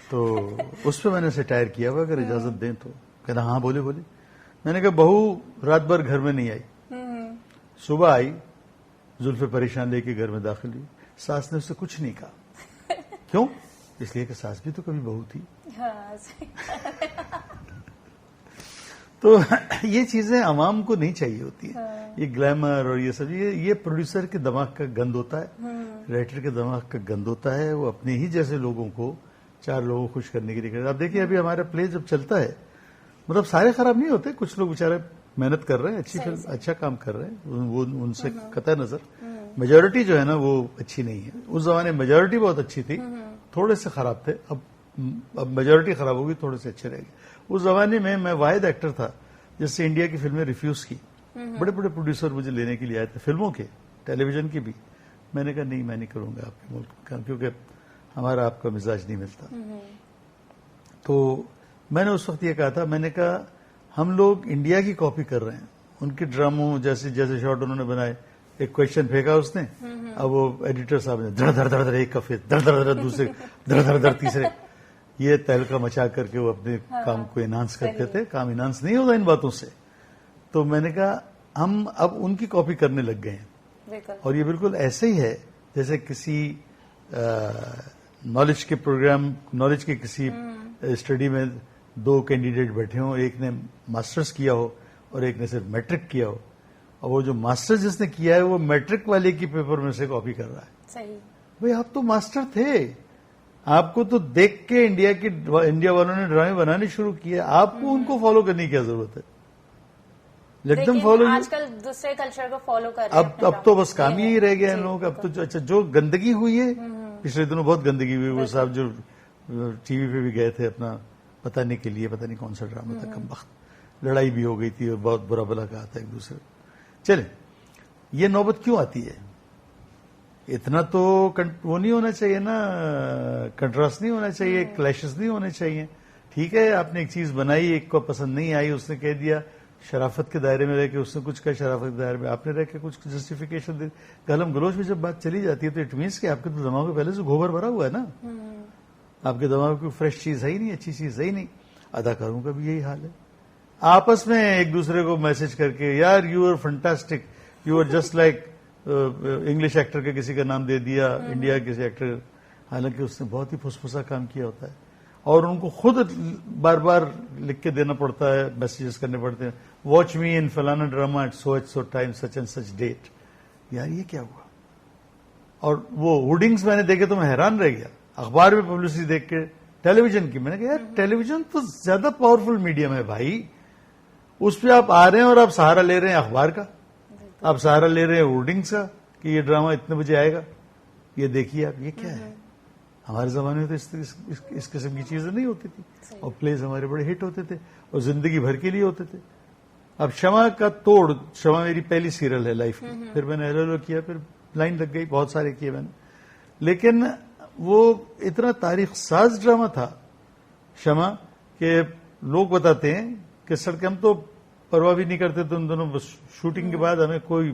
تو اس پہ میں نے سٹائر کیا ہوا, اگر اجازت دیں تو. کہنا ہاں بولے. میں نے کہا بہو رات بھر گھر میں نہیں آئی, صبح آئی, زلفیں پریشان لے کے گھر میں داخل ہوئی. ساس نے اس سے کچھ نہیں کہا. کیوں؟ اس لیے کہ ساس بھی تو کبھی بہو تھی. تو یہ چیزیں عوام کو نہیں چاہیے ہوتی ہیں. یہ گلیمر اور یہ سب یہ پروڈیوسر کے دماغ کا گند ہوتا ہے, رائٹر کے دماغ کا گند ہوتا ہے. وہ اپنے ہی جیسے لوگوں کو 4 لوگوں کو خوش کرنے کے لیے کرتے. آپ دیکھیے ابھی ہمارا پلے جب چلتا ہے, مطلب سارے خراب نہیں ہوتے, کچھ لوگ بیچارے محنت کر رہے ہیں, اچھی فلم اچھا کام کر رہے ہیں, وہ ان سے قطع نظر. میجورٹی جو ہے نا وہ اچھی نہیں ہے. اس زمانے میجورٹی بہت اچھی تھی, تھوڑے سے خراب تھے. اب میجورٹی خراب ہوگی, تھوڑے سے اچھے رہ گئے. اس زمانے میں واحد ایکٹر تھا جس سے انڈیا کی فلمیں ریفیوز کی. بڑے بڑے پروڈیوسر مجھے لینے کے لیے آئے تھے, فلموں کے, ٹیلی ویژن کی بھی. میں نے کہا نہیں, میں نہیں کروں گا آپ کے ملک کا, کیونکہ ہمارا آپ کا مزاج نہیں ملتا. تو میں نے اس وقت یہ کہا تھا, میں نے کہا ہم لوگ انڈیا کی کاپی کر رہے ہیں. ان کے ڈراموں جیسے شارٹ انہوں نے بنائے, ایک کوشچن پھینکا اس نے, اب وہ ایڈیٹر صاحب نے دھڑ دھڑ دھڑ ایک کا پھر دھڑ دھڑ دھڑ دوسرے, دھڑ دھڑ دھڑ تیسرے, یہ تہلکہ مچا کر کے وہ اپنے کام کو انہانس کرتے تھے. کام انہانس نہیں ہوتا ان باتوں سے. تو میں نے کہا ہم اب ان کی کاپی کرنے لگ گئے ہیں. اور یہ بالکل ایسے ہی ہے جیسے کسی نالج کے پروگرام, نالج کے کسی اسٹڈی میں 2 کینڈیڈیٹ بیٹھے ہوں, ایک نے ماسٹرز کیا ہو اور ایک نے صرف میٹرک کیا ہو, اور وہ جو ماسٹر جس نے کیا ہے وہ میٹرک والے کی پیپر میں سے کاپی کر رہا ہے. صحیح بھئی آپ تو ماسٹر تھے, آپ کو تو دیکھ کے انڈیا والوں نے ڈرامے بنانے شروع کیے, آپ کو ان کو فالو کرنے کی کیا ضرورت ہے؟ Let them follow. آج کل دوسرے کلچر کو فالو کر رہے ہیں. اب تو بس کام ہی رہ گیا ان لوگوں کا. اب تو اچھا جو گندگی ہوئی ہے, پچھلے دنوں بہت گندگی ہوئی. وہ صاحب جو ٹی وی پہ بھی گئے تھے اپنا بتانے کے لیے, پتہ نہیں کون سا ڈرامہ تھا, کم وقت لڑائی بھی ہو گئی تھی اور بہت برا بلا کہا تھا ایک دوسرے. چلیں, یہ نوبت کیوں آتی ہے؟ اتنا تو وہ نہیں ہونا چاہیے نا, کنٹراسٹ نہیں ہونا چاہیے, کلیشز نہیں ہونے چاہیے. ٹھیک ہے آپ نے ایک چیز بنائی, ایک کو پسند نہیں آئی, اس نے کہہ دیا, شرافت کے دائرے میں رہ کے اس نے کچھ کہا, شرافت کے دائرے میں آپ نے رہ کے کچھ جسٹیفیکیشن دی. گالم گلوچ میں جب بات چلی جاتی ہے تو اٹ مینس کہ آپ کے تو دماغ میں پہلے سے گوبر بھرا ہوا ہے نا, آپ کے دماغ میں کوئی فریش چیز ہے ہی نہیں, اچھی چیز ہے ہی نہیں. اداکاروں کا بھی یہی حال ہے, آپس میں ایک دوسرے کو میسج کر کے یار you are fantastic, you are just like English actor کا کسی کا نام دے دیا, انڈیا کسی ایکٹر, حالانکہ اس نے بہت ہی پھسپھسا کام کیا ہوتا ہے, اور ان کو خود بار بار لکھ کے دینا پڑتا ہے, میسیجز کرنے پڑتے ہیں, واچ می ان فلانا drama at so time such and such date. یار یہ کیا ہوا؟ اور وہ ہوڈنگز میں نے دیکھے تو میں حیران رہ گیا, اخبار میں پبلسٹی دیکھ کے, ٹیلی ویژن کی, میں نے کہا یار ٹیلی ویژن تو زیادہ پاورفل میڈیم ہے بھائی, اس پہ آپ آ رہے ہیں اور آپ سہارا لے رہے ہیں اخبار کا, آپ سہارا لے رہے ہیں ہوڈنگز کا کہ یہ ڈرامہ اتنے بجے آئے گا, یہ دیکھیے آپ, یہ کیا ہے؟ ہمارے زمانے میں تو اس قسم کی چیزیں نہیں ہوتی تھی, اور پلیز ہمارے بڑے ہٹ ہوتے تھے اور زندگی بھر کے لیے ہوتے تھے. اب شمع کا توڑ, شمع میری پہلی سیریل ہے لائف کی, پھر میں نے ایل کیا, پھر لائن لگ گئی, بہت سارے کیے میں نے, لیکن وہ اتنا تاریخ ساز ڈرامہ تھا شمع کہ لوگ بتاتے ہیں کہ سڑکیں, ہم تو پرواہ بھی نہیں کرتے تھے ان دونوں, بس شوٹنگ کے بعد ہمیں کوئی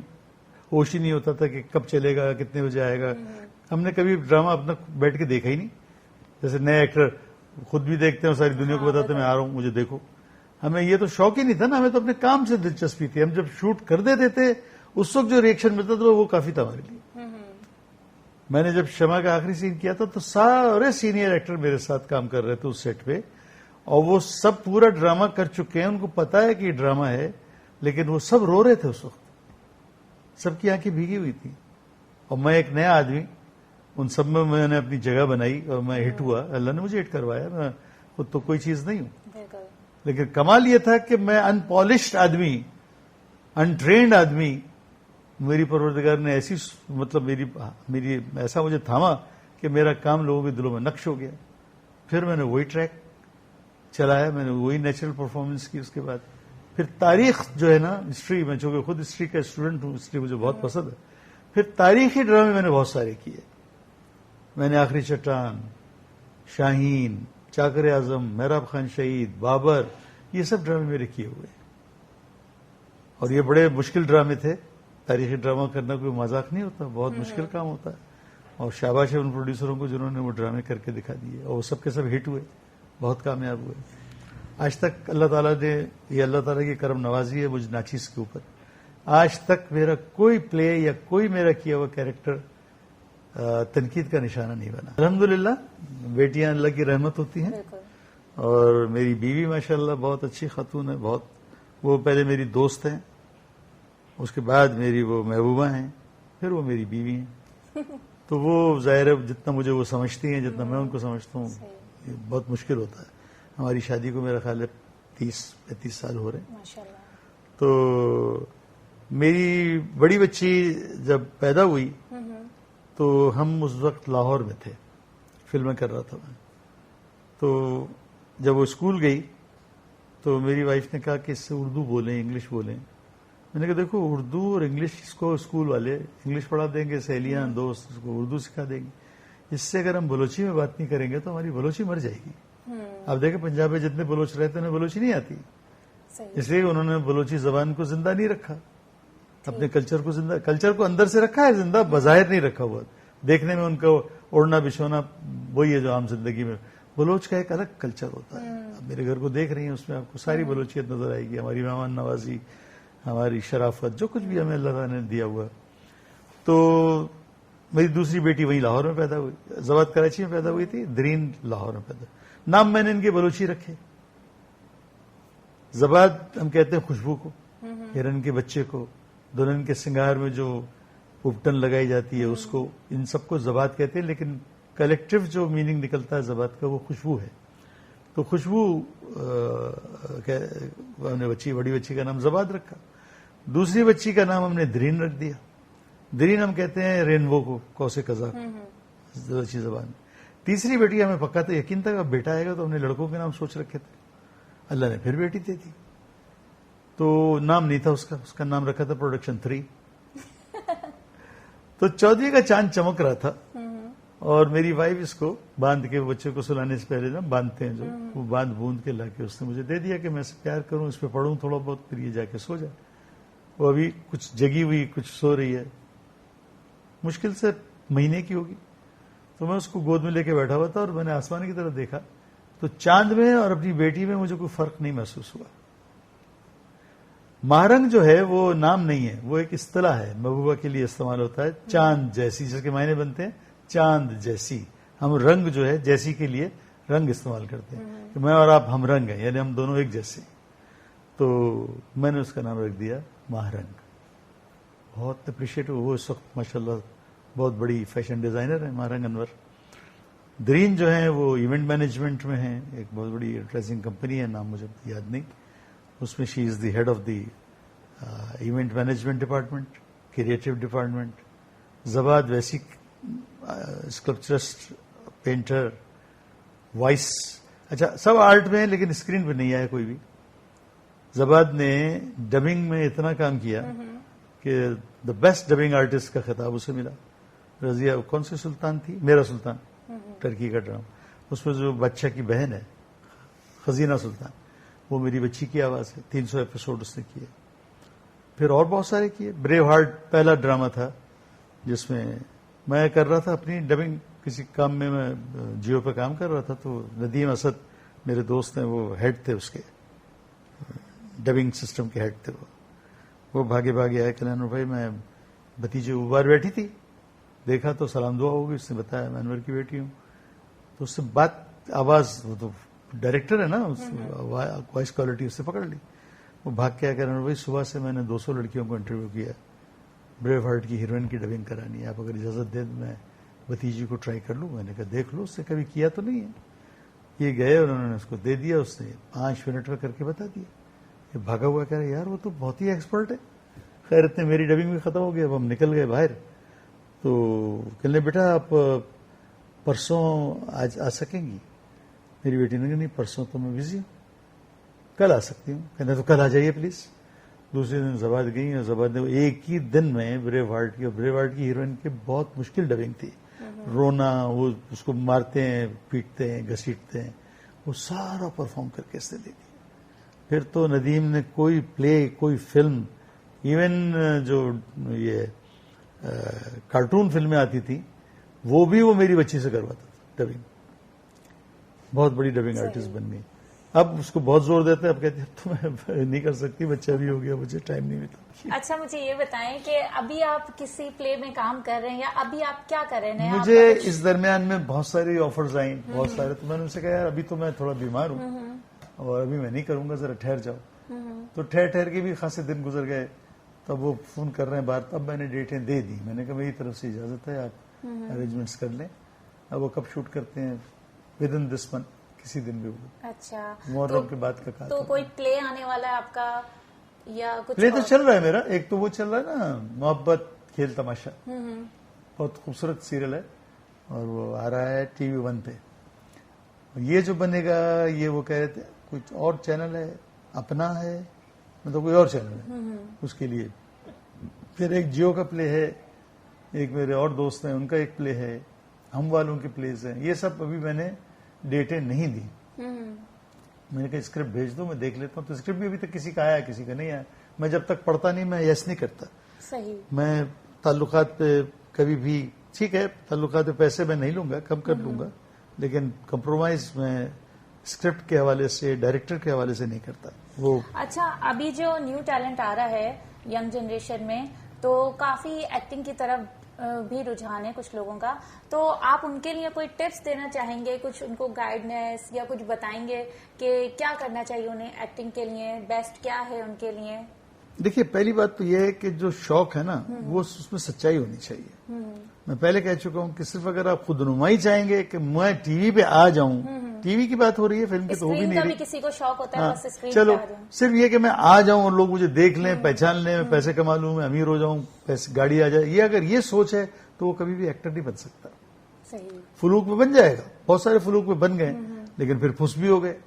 ہوش ہی نہیں ہوتا تھا کہ کب چلے گا, کتنے بجے آئے گا. ہم نے کبھی ڈرامہ اپنا بیٹھ کے دیکھا ہی نہیں, جیسے نئے ایکٹر خود بھی دیکھتے ہیں, ساری دنیا کو بتاتے ہیں میں آ رہا ہوں مجھے دیکھو. ہمیں یہ تو شوق ہی نہیں تھا نا, ہمیں تو اپنے کام سے دلچسپی تھی. ہم جب شوٹ کر دیتے تھے اس وقت جو ریئیکشن ملتا تھا وہ کافی تھا ہمارے لیے. میں نے جب شمع کا آخری سین کیا تھا تو سارے سینئر ایکٹر میرے ساتھ کام کر رہے تھے اس سیٹ پہ, اور وہ سب پورا ڈرامہ کر چکے ہیں, ان کو پتا ہے کہ یہ ڈرامہ ہے, لیکن وہ سب رو رہے تھے اس وقت, سب کی آنکھیں بھیگی ہوئی تھی, اور میں ایک نیا آدمی, ان سب میں نے اپنی جگہ بنائی اور میں ہٹ ہوا, اللہ نے مجھے ہٹ کروایا, میں خود تو کوئی چیز نہیں ہوں. لیکن کمال یہ تھا کہ میں ان پالشڈ آدمی, انٹرینڈ آدمی, میری پروردگار نے ایسی مطلب میری ایسا مجھے تھاما کہ میرا کام لوگوں کے دلوں میں نقش ہو گیا. پھر میں نے وہی ٹریک چلایا, میں نے وہی نیچرل پرفارمنس کی. اس کے بعد پھر تاریخ جو ہے نا, ہسٹری, میں چونکہ خود ہسٹری کا اسٹوڈنٹ ہوں اس لیے مجھے بہت پسند ہے, پھر تاریخی ڈرامے میں نے بہت سارے کیے. میں نے آخری چٹان, شاہین, چاکر اعظم, محراب خان شہید, بابر, یہ سب ڈرامے میرے کیے ہوئے, اور یہ بڑے مشکل ڈرامے تھے. تاریخی ڈرامہ کرنا کوئی مذاق نہیں ہوتا, بہت مشکل کام ہوتا ہے, اور شاباش ہے ان پروڈیوسروں کو جنہوں نے وہ ڈرامے کر کے دکھا دیے, اور وہ سب کے سب ہٹ ہوئے, بہت کامیاب ہوئے. آج تک اللہ تعالیٰ نے, یہ اللہ تعالیٰ کی کرم نوازی ہے مجھ ناچیز کے اوپر, آج تک میرا کوئی پلے یا کوئی میرا کیا ہوا کیریکٹر تنقید کا نشانہ نہیں بنا. الحمدللہ بیٹیاں اللہ کی رحمت ہوتی ہیں, اور میری بیوی ماشاءاللہ بہت اچھی خاتون ہے, بہت, وہ پہلے میری دوست ہیں, اس کے بعد میری وہ محبوبہ ہیں, پھر وہ میری بیوی ہیں. تو وہ ظاہر ہے جتنا مجھے وہ سمجھتی ہیں جتنا میں ان کو سمجھتا ہوں, یہ بہت مشکل ہوتا ہے. ہماری شادی کو میرا خیال ہے 30-35 سال ہو رہے ہیں. تو میری بڑی بچی جب پیدا ہوئی تو ہم اس وقت لاہور میں تھے, فلمیں کر رہا تھا میں. تو جب وہ اسکول گئی تو میری وائف نے کہا کہ اس سے اردو بولیں, انگلش بولیں. میں نے کہا دیکھو اردو اور انگلش اس کو اسکول والے انگلش پڑھا دیں گے, سہیلیاں دوست اس کو اردو سکھا دیں گے, اس سے اگر ہم بلوچی میں بات نہیں کریں گے تو ہماری بلوچی مر جائے گی. آپ دیکھیں پنجاب میں جتنے بلوچ رہتے ہیں انہیں بلوچی نہیں آتی, اس لیے انہوں نے بلوچی زبان کو زندہ نہیں رکھا, اپنے کلچر کو زندہ, کلچر کو اندر سے رکھا ہے زندہ, بظاہر نہیں رکھا ہوا. دیکھنے میں ان کا اوڑھنا بچھونا وہی ہے جو عام زندگی میں. بلوچ کا ایک الگ کلچر ہوتا ہے. اب میرے گھر کو دیکھ رہی ہیں, اس میں آپ کو ساری بلوچیت نظر آئے گی, ہماری مہمان نوازی, ہماری شرافت, جو کچھ بھی ہمیں اللہ تعالیٰ نے دیا ہوا. تو میری دوسری بیٹی وہی لاہور میں پیدا ہوئی, زوات کراچی میں پیدا ہوئی تھی, درین لاہور میں پیدا. نام میں نے ان کے بلوچی رکھے. زباد ہم کہتے ہیں خوشبو کو, ہرن کے بچے کو, دلہن کے سنگار میں جو اپٹن لگائی جاتی ہے اس کو, ان سب کو زباد کہتے ہیں, لیکن کلیکٹو جو میننگ نکلتا ہے زباد کا وہ خوشبو ہے. تو خوشبو ہم نے بڑی بچی کا نام زباد رکھا. دوسری بچی کا نام ہم نے درین رکھ دیا. درین ہم کہتے ہیں رینبو کو, کوسے قزاق بچی زبان میں. تیسری بیٹی ہمیں پکا تو یقین تھا کہ بیٹا آئے گا, تو ہم نے لڑکوں کے نام سوچ رکھے تھے. اللہ نے پھر بیٹی دے دی. تو نام نہیں تھا اس کا نام رکھا تھا پروڈکشن 3. تو چودھری کا چاند چمک رہا تھا, اور میری وائف اس کو باندھ کے بچے کو سلانے سے پہلے نا باندھتے ہیں جو وہ باندھ بوند کے لا کے اس نے مجھے دے دیا کہ میں اسے پیار کروں, اس پہ پڑھوں تھوڑا بہت, پھر یہ جا کے سو جائے. وہ ابھی کچھ جگی ہوئی کچھ سو رہی ہے, مشکل سے مہینے کی ہوگی. تو میں اس کو گود میں لے کے بیٹھا ہوا تھا اور میں نے آسمان کی طرف دیکھا تو چاند میں اور اپنی بیٹی میں مجھے کوئی فرق نہیں محسوس ہوا. مہرنگ جو ہے وہ نام نہیں ہے, وہ ایک اصطلاح ہے, محبوبہ کے لیے استعمال ہوتا ہے. چاند جیسی, جس کے معنی بنتے ہیں چاند جیسی. ہم رنگ جو ہے جیسی کے لیے رنگ استعمال کرتے ہیں کہ میں اور آپ ہم رنگ ہیں, یعنی ہم دونوں ایک جیسے. تو میں نے اس کا نام رکھ دیا مہرنگ. بہت اپریشیٹ ہوا. وہ اس وقت ماشاءاللہ بہت بڑی فیشن ڈیزائنر ہے مہرنگ انور. درین جو ہیں وہ ایونٹ مینجمنٹ میں ہیں, ایک بہت بڑی ایڈورٹائزنگ کمپنی ہے, نام مجھے یاد نہیں. اس میں she is the head of the event management department, creative department. زباد ویسی اسکلپچرسٹ, پینٹر, وائس, اچھا سب آرٹ میں لیکن اسکرین پہ نہیں آیا کوئی بھی. زباد نے ڈبنگ میں اتنا کام کیا کہ دا بیسٹ ڈبنگ آرٹسٹ کا خطاب اسے ملا. رضیہ کون سی سلطان تھی, میرا سلطان, ٹرکی کا ڈرامہ. اس میں جو بادشاہ کی بہن ہے خزینہ سلطان, وہ میری بچی کی آواز ہے. 300 ایپیسوڈ اس نے کیے. پھر اور بہت سارے کیے. بریو ہارٹ پہلا ڈرامہ تھا جس میں میں کر رہا تھا اپنی ڈبنگ, کسی کام میں جیو پہ کام کر رہا تھا. تو ندیم اسد میرے دوست ہیں, وہ ہیڈ تھے اس کے, ڈبنگ سسٹم کے ہیڈ تھے. وہ بھاگے بھاگے آئے کہ انور بھائی میں بھتیجے باہر بیٹھی تھی, دیکھا تو سلام دعا ہوگی. اس نے بتایا میں انور کی بیٹی ہوں. تو اس سے بات آواز, وہ تو ڈائریکٹر ہے نا, وائس کوالٹی اس سے پکڑ لی. وہ بھاگ کے آ کر انور بھائی صبح سے میں نے 200 لڑکیوں کو انٹرویو کیا, بریو ہارٹ کی ہیروئن کی ڈبنگ کرانی ہے, آپ اگر اجازت دیں میں بھتیجی کو ٹرائی کر لوں. میں نے کہا دیکھ لو, اس نے کبھی کیا تو نہیں ہے. یہ گئے اور انہوں نے اس کو دے دیا. اس نے 5 منٹ میں کر کے بتا دیا. یہ بھاگا ہوا کہہ رہا یار وہ تو بہت ہی ایکسپرٹ ہے. خیر اتنے میری ڈبنگ بھی ختم ہو گئی. اب ہم نکل گئے باہر. تو کہنے بیٹا آپ پرسوں آج آ سکیں گی؟ میری بیٹی نے کہا نہیں پرسوں تو میں بزی ہوں, کل آ سکتی ہوں. کہنا تو کل آ جائیے پلیز. دوسرے دن زباد گئی اور زباد نے ایک ہی دن میں بریو ہارٹ کی, اور بریو ہارٹ کی ہیروئن کی بہت مشکل ڈبنگ تھی. رونا, وہ اس کو مارتے ہیں, پیٹتے ہیں, گھسیٹتے ہیں, وہ سارا پرفارم کر کے اس نے دے دی. پھر تو ندیم نے کوئی پلے, کوئی فلم, ایون جو یہ کارٹون فلمیں آتی تھیں وہ بھی وہ میری بچی سے کرواتا تھا ڈبنگ. بہت بڑی ڈبنگ آرٹسٹ بن گئی. اب اس کو بہت زور دیتے ہیں, اب کہتے ہیں تو میں نہیں کر سکتی, بچہ بھی ہو گیا, مجھے ٹائم نہیں ملتا. اچھا مجھے یہ بتائیں کہ ابھی آپ کسی پلے میں کام کر رہے ہیں یا ابھی آپ کیا کر رہے ہیں؟ مجھے اس درمیان میں بہت ساری آفرز آئیں, بہت سارے. تو میں نے ان سے کہا یار ابھی تو میں تھوڑا بیمار ہوں اور ابھی میں نہیں کروں گا, ذرا ٹھہر جاؤ. تو ٹھہر کے بھی خاصے دن گزر گئے. تب وہ فون کر رہے ہیں باہر, تب میں نے ڈیٹیں دے دی. میں نے کہا میری طرف سے اجازت ہے, آپ ارینجمنٹس کر لیں. اب وہ کب شوٹ کرتے ہیں, ود ان دس منتھ, کسی دن بھی ہوگا. اچھا محرم کے بعد کا کہا. تو کوئی پلے آنے والا ہے آپ کا یا کچھ؟ پلے تو چل رہا ہے میرا. ایک تو وہ چل رہا ہے نا محبت کھیل تماشا, بہت خوبصورت سیریل ہے اور وہ آ رہا ہے ٹی وی 1 پہ. یہ جو بنے گا یہ وہ کہہ رہے تھے کچھ اور چینل ہے, اپنا ہے, مطلب کوئی اور چینل ہے اس کے لیے. پھر ایک جیو کا پلے ہے, ایک میرے اور دوست ہیں ان کا ایک پلے ہے, ہم والوں کے پلیز ہیں. یہ سب ابھی میں نے ڈیٹیں نہیں دی. میں نے کہا اسکرپٹ بھیج دو, میں دیکھ لیتا ہوں. تو اسکرپٹ بھی ابھی تک کسی کا آیا, کسی کا نہیں آیا. میں جب تک پڑھتا نہیں میں یس نہیں کرتا. صحیح. میں تعلقات پہ کبھی بھی, ٹھیک ہے تعلقات پہ پیسے میں نہیں لوں گا, کم کر لوں گا, لیکن کمپرومائز میں اسکرپٹ کے حوالے سے, ڈائریکٹر کے حوالے سے نہیں کرتا. وہ اچھا ابھی جو نیو ٹیلنٹ آ رہا ہے ینگ جنریشن میں, تو کافی ایکٹنگ کی طرف بھی رجحان ہے کچھ لوگوں کا, تو آپ ان کے لیے کوئی ٹپس دینا چاہیں گے, کچھ ان کو گائیڈنس یا کچھ بتائیں گے کہ کیا کرنا چاہیے انہیں ایکٹنگ کے لیے, بیسٹ کیا ہے ان کے لیے؟ دیکھیے پہلی بات تو یہ ہے کہ جو شوق ہے نا وہ اس میں سچائی ہونی چاہیے. میں پہلے کہہ چکا ہوں کہ صرف اگر آپ خود نمائی چاہیں گے کہ میں ٹی وی پہ آ جاؤں, ٹی وی کی بات ہو رہی ہے, فلم کی تو ہو بھی نہیں رہی. کسی کو شوق ہوتا ہے بس اسکرین چلو صرف یہ کہ میں آ جاؤں اور لوگ مجھے دیکھ لیں, پہچان لیں, میں پیسے کما لوں, میں امیر ہو جاؤں, گاڑی آ جائے, یہ اگر یہ سوچ ہے تو وہ کبھی بھی ایکٹر نہیں بن سکتا. فلوک میں بن جائے گا, بہت سارے فلوک میں بن گئے, لیکن پھر پھس بھی ہو گئے,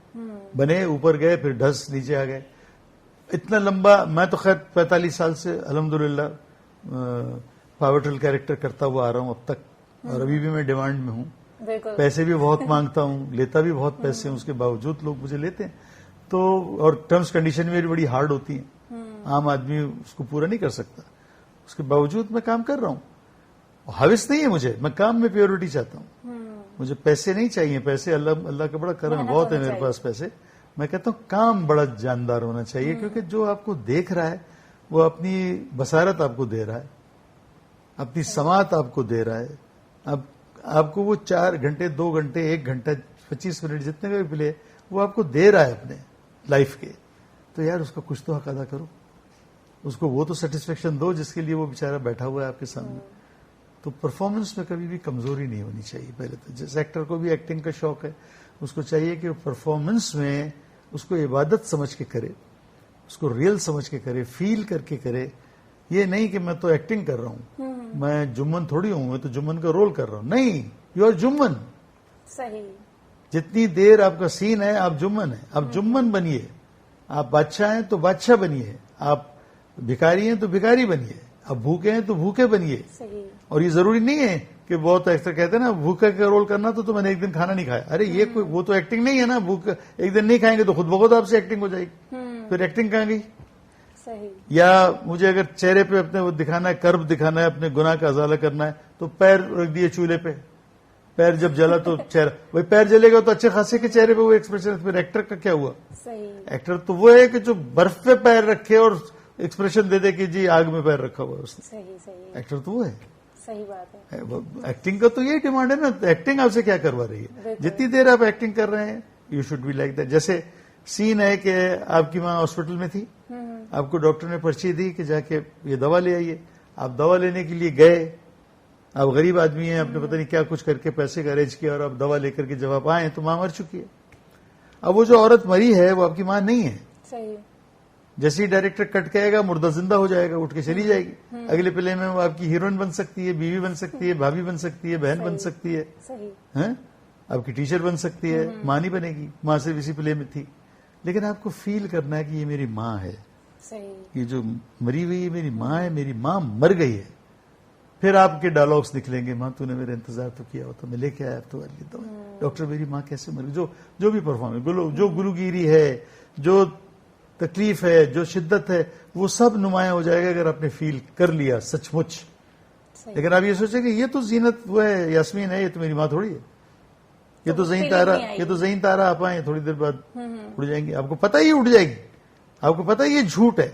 بنے اوپر گئے, پھر ڈھس نیچے آ گئے. اتنا لمبا, میں تو خیر 45 سال سے الحمدللہ پاورٹل کیریکٹر کرتا ہوا آ رہا ہوں اب تک. اور ابھی بھی میں ڈیمانڈ میں ہوں. بالکل. پیسے بھی بہت مانگتا ہوں, لیتا بھی بہت پیسے ہیں, اس کے باوجود لوگ مجھے لیتے ہیں. تو اور ٹرمز کنڈیشن میری بڑی ہارڈ ہوتی ہیں, عام آدمی اس کو پورا نہیں کر سکتا. اس کے باوجود میں کام کر رہا ہوں. حوث نہیں ہے مجھے, میں کام میں پیورٹی چاہتا ہوں. مجھے پیسے نہیں چاہیے, پیسے اللہ کا بڑا کرم ہے, بہت ہے میرے پاس پیسے. میں کہتا ہوں کام بڑا جاندار ہونا چاہیے, کیونکہ جو آپ کو دیکھ رہا ہے وہ اپنی بصارت آپ کو دے رہا ہے, اپنی سماعت آپ کو دے رہا ہے. اب آپ کو وہ 4 گھنٹے 2 گھنٹے 1 گھنٹہ 25 منٹ جتنے کا بھی پلے وہ آپ کو دے رہا ہے اپنے لائف کے, تو یار اس کا کچھ تو حق ادا کرو, اس کو وہ تو سیٹسفیکشن دو جس کے لیے وہ بیچارہ بیٹھا ہوا ہے آپ کے سامنے. تو پرفارمنس میں کبھی بھی کمزوری نہیں ہونی چاہیے. پہلے تو جس ایکٹر کو بھی ایکٹنگ کا شوق ہے اس کو چاہیے کہ وہ پرفارمنس میں اس کو عبادت سمجھ کے کرے, اس کو ریئل سمجھ کے کرے, فیل کر کے کرے. یہ نہیں کہ میں تو ایکٹنگ کر رہا ہوں, میں جمن تھوڑی ہوں, میں تو جمن کا رول کر رہا ہوں. نہیں, یو آر جمن. صحیح. جتنی دیر آپ کا سین ہے آپ جمن ہیں, آپ جمن بنیے. آپ بادشاہ ہیں تو بادشاہ بنیے, آپ بھکاری ہیں تو بھکاری بنیے, آپ بھوکے ہیں تو بھوکے بنیے. صحیح. اور یہ ضروری نہیں ہے کہ بہت ایکٹر کہتے ہیں نا بھوکے کا رول کرنا تو میں نے ایک دن کھانا نہیں کھایا. ارے یہ کوئی وہ تو ایکٹنگ نہیں ہے نا. بھوک ایک دن نہیں کھائیں گے تو خود بخود آپ سے ایکٹنگ ہو جائے گی, پھر ایکٹنگ کہاں گئی. صحیح. یا مجھے اگر چہرے پہ اپنے وہ دکھانا ہے, کرب دکھانا ہے, اپنے گناہ کا ازالہ کرنا ہے, تو پیر رکھ دیے چولہے پہ, پیر جب جلا تو چہرہ, وہی پیر جلے گا تو اچھے خاصے کے چہرے پہ وہ ایکسپریشن. پھر ایکٹر کا کیا ہوا؟ صحیح. ایکٹر تو وہ ہے کہ جو برف پہ پیر رکھے اور ایکسپریشن دے دے کہ جی آگ میں پیر رکھا ہوا ہے اس نے. صحیح. صحیح. ایکٹر تو وہ ہے. صحیح بات ہے. ایکٹنگ کا تو یہی ڈیمانڈ ہے نا. ایکٹنگ آپ سے کیا کروا رہی ہے؟ جتنی دیر آپ ایکٹنگ کر رہے ہیں you should be like that. جیسے سین ہے کہ آپ کی ماں ہاسپٹل میں تھی, آپ کو ڈاکٹر نے پرچی دی کہ جا کے یہ دوا لے آئیے. آپ دوا لینے کے لیے گئے, آپ غریب آدمی ہیں, آپ نے پتہ نہیں کیا کچھ کر کے پیسے کا ارینج کیا, اور آپ دوا لے کر کے جب آپ آئے تو ماں مر چکی ہے. اب وہ جو عورت مری ہے وہ آپ کی ماں نہیں ہے. صحیح. جیسے ہی ڈائریکٹر کٹ کہے گا مردہ زندہ ہو جائے گا, اٹھ کے چلی جائے گی. اگلے پلے میں وہ آپ کی ہیروئن بن سکتی ہے, بیوی بن سکتی ہے, بھابھی بن سکتی ہے, بہن بن سکتی ہے, صحیح. آپ کی ٹیچر بن سکتی ہے, ماں نہیں بنے گی. ماں سے اسی پلے میں تھی, لیکن آپ کو فیل کرنا ہے کہ یہ میری ماں ہے. صحیح. یہ جو مری ہوئی ہے میری ماں ہے, میری ماں مر گئی ہے. پھر آپ کے ڈائلاگس نکلیں گے, ماں تو نے میرا انتظار تو کیا ہوتا, میں لے کے آیا تو ڈاکٹر میری ماں کیسے مر گئی. جو بھی پرفارمنس, جو گلوگیری ہے, جو تکلیف ہے, جو شدت ہے, وہ سب نمایاں ہو جائے گا اگر آپ نے فیل کر لیا سچ مچ. لیکن آپ یہ سوچیں کہ یہ تو زینت وہ ہے, یاسمین ہے, یہ تو میری ماں تھوڑی ہے, یہ تو ذہین تارا آپ آئے تھوڑی دیر بعد اڑ جائیں گے. آپ کو پتہ ہی اڑ جائے گی, آپ کو پتہ ہی یہ جھوٹ ہے,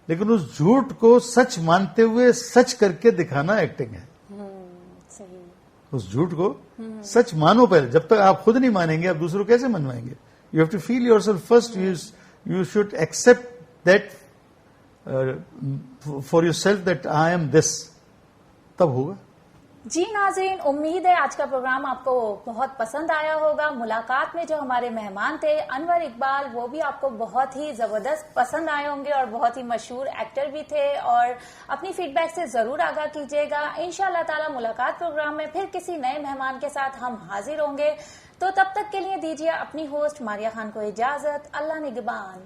لیکن اس جھوٹ کو سچ مانتے ہوئے سچ کر کے دکھانا ایکٹنگ ہے. اس جھوٹ کو سچ مانو پہلے. جب تک آپ خود نہیں مانیں گے آپ دوسروں کیسے منوائیں گے؟ You have to feel yourself first. You should accept that for yourself that I am this, تب ہوگا. جی ناظرین, امید ہے آج کا پروگرام آپ کو بہت پسند آیا ہوگا. ملاقات میں جو ہمارے مہمان تھے انور اقبال, وہ بھی آپ کو بہت ہی زبردست پسند آئے ہوں گے اور بہت ہی مشہور ایکٹر بھی تھے. اور اپنی فیڈ بیک سے ضرور آگاہ کیجیے گا. انشاءاللہ تعالی ملاقات پروگرام میں پھر کسی نئے مہمان کے ساتھ ہم حاضر ہوں گے. تو تب تک کے لیے دیجیے اپنی ہوسٹ ماریہ خان کو اجازت. اللہ نگہبان.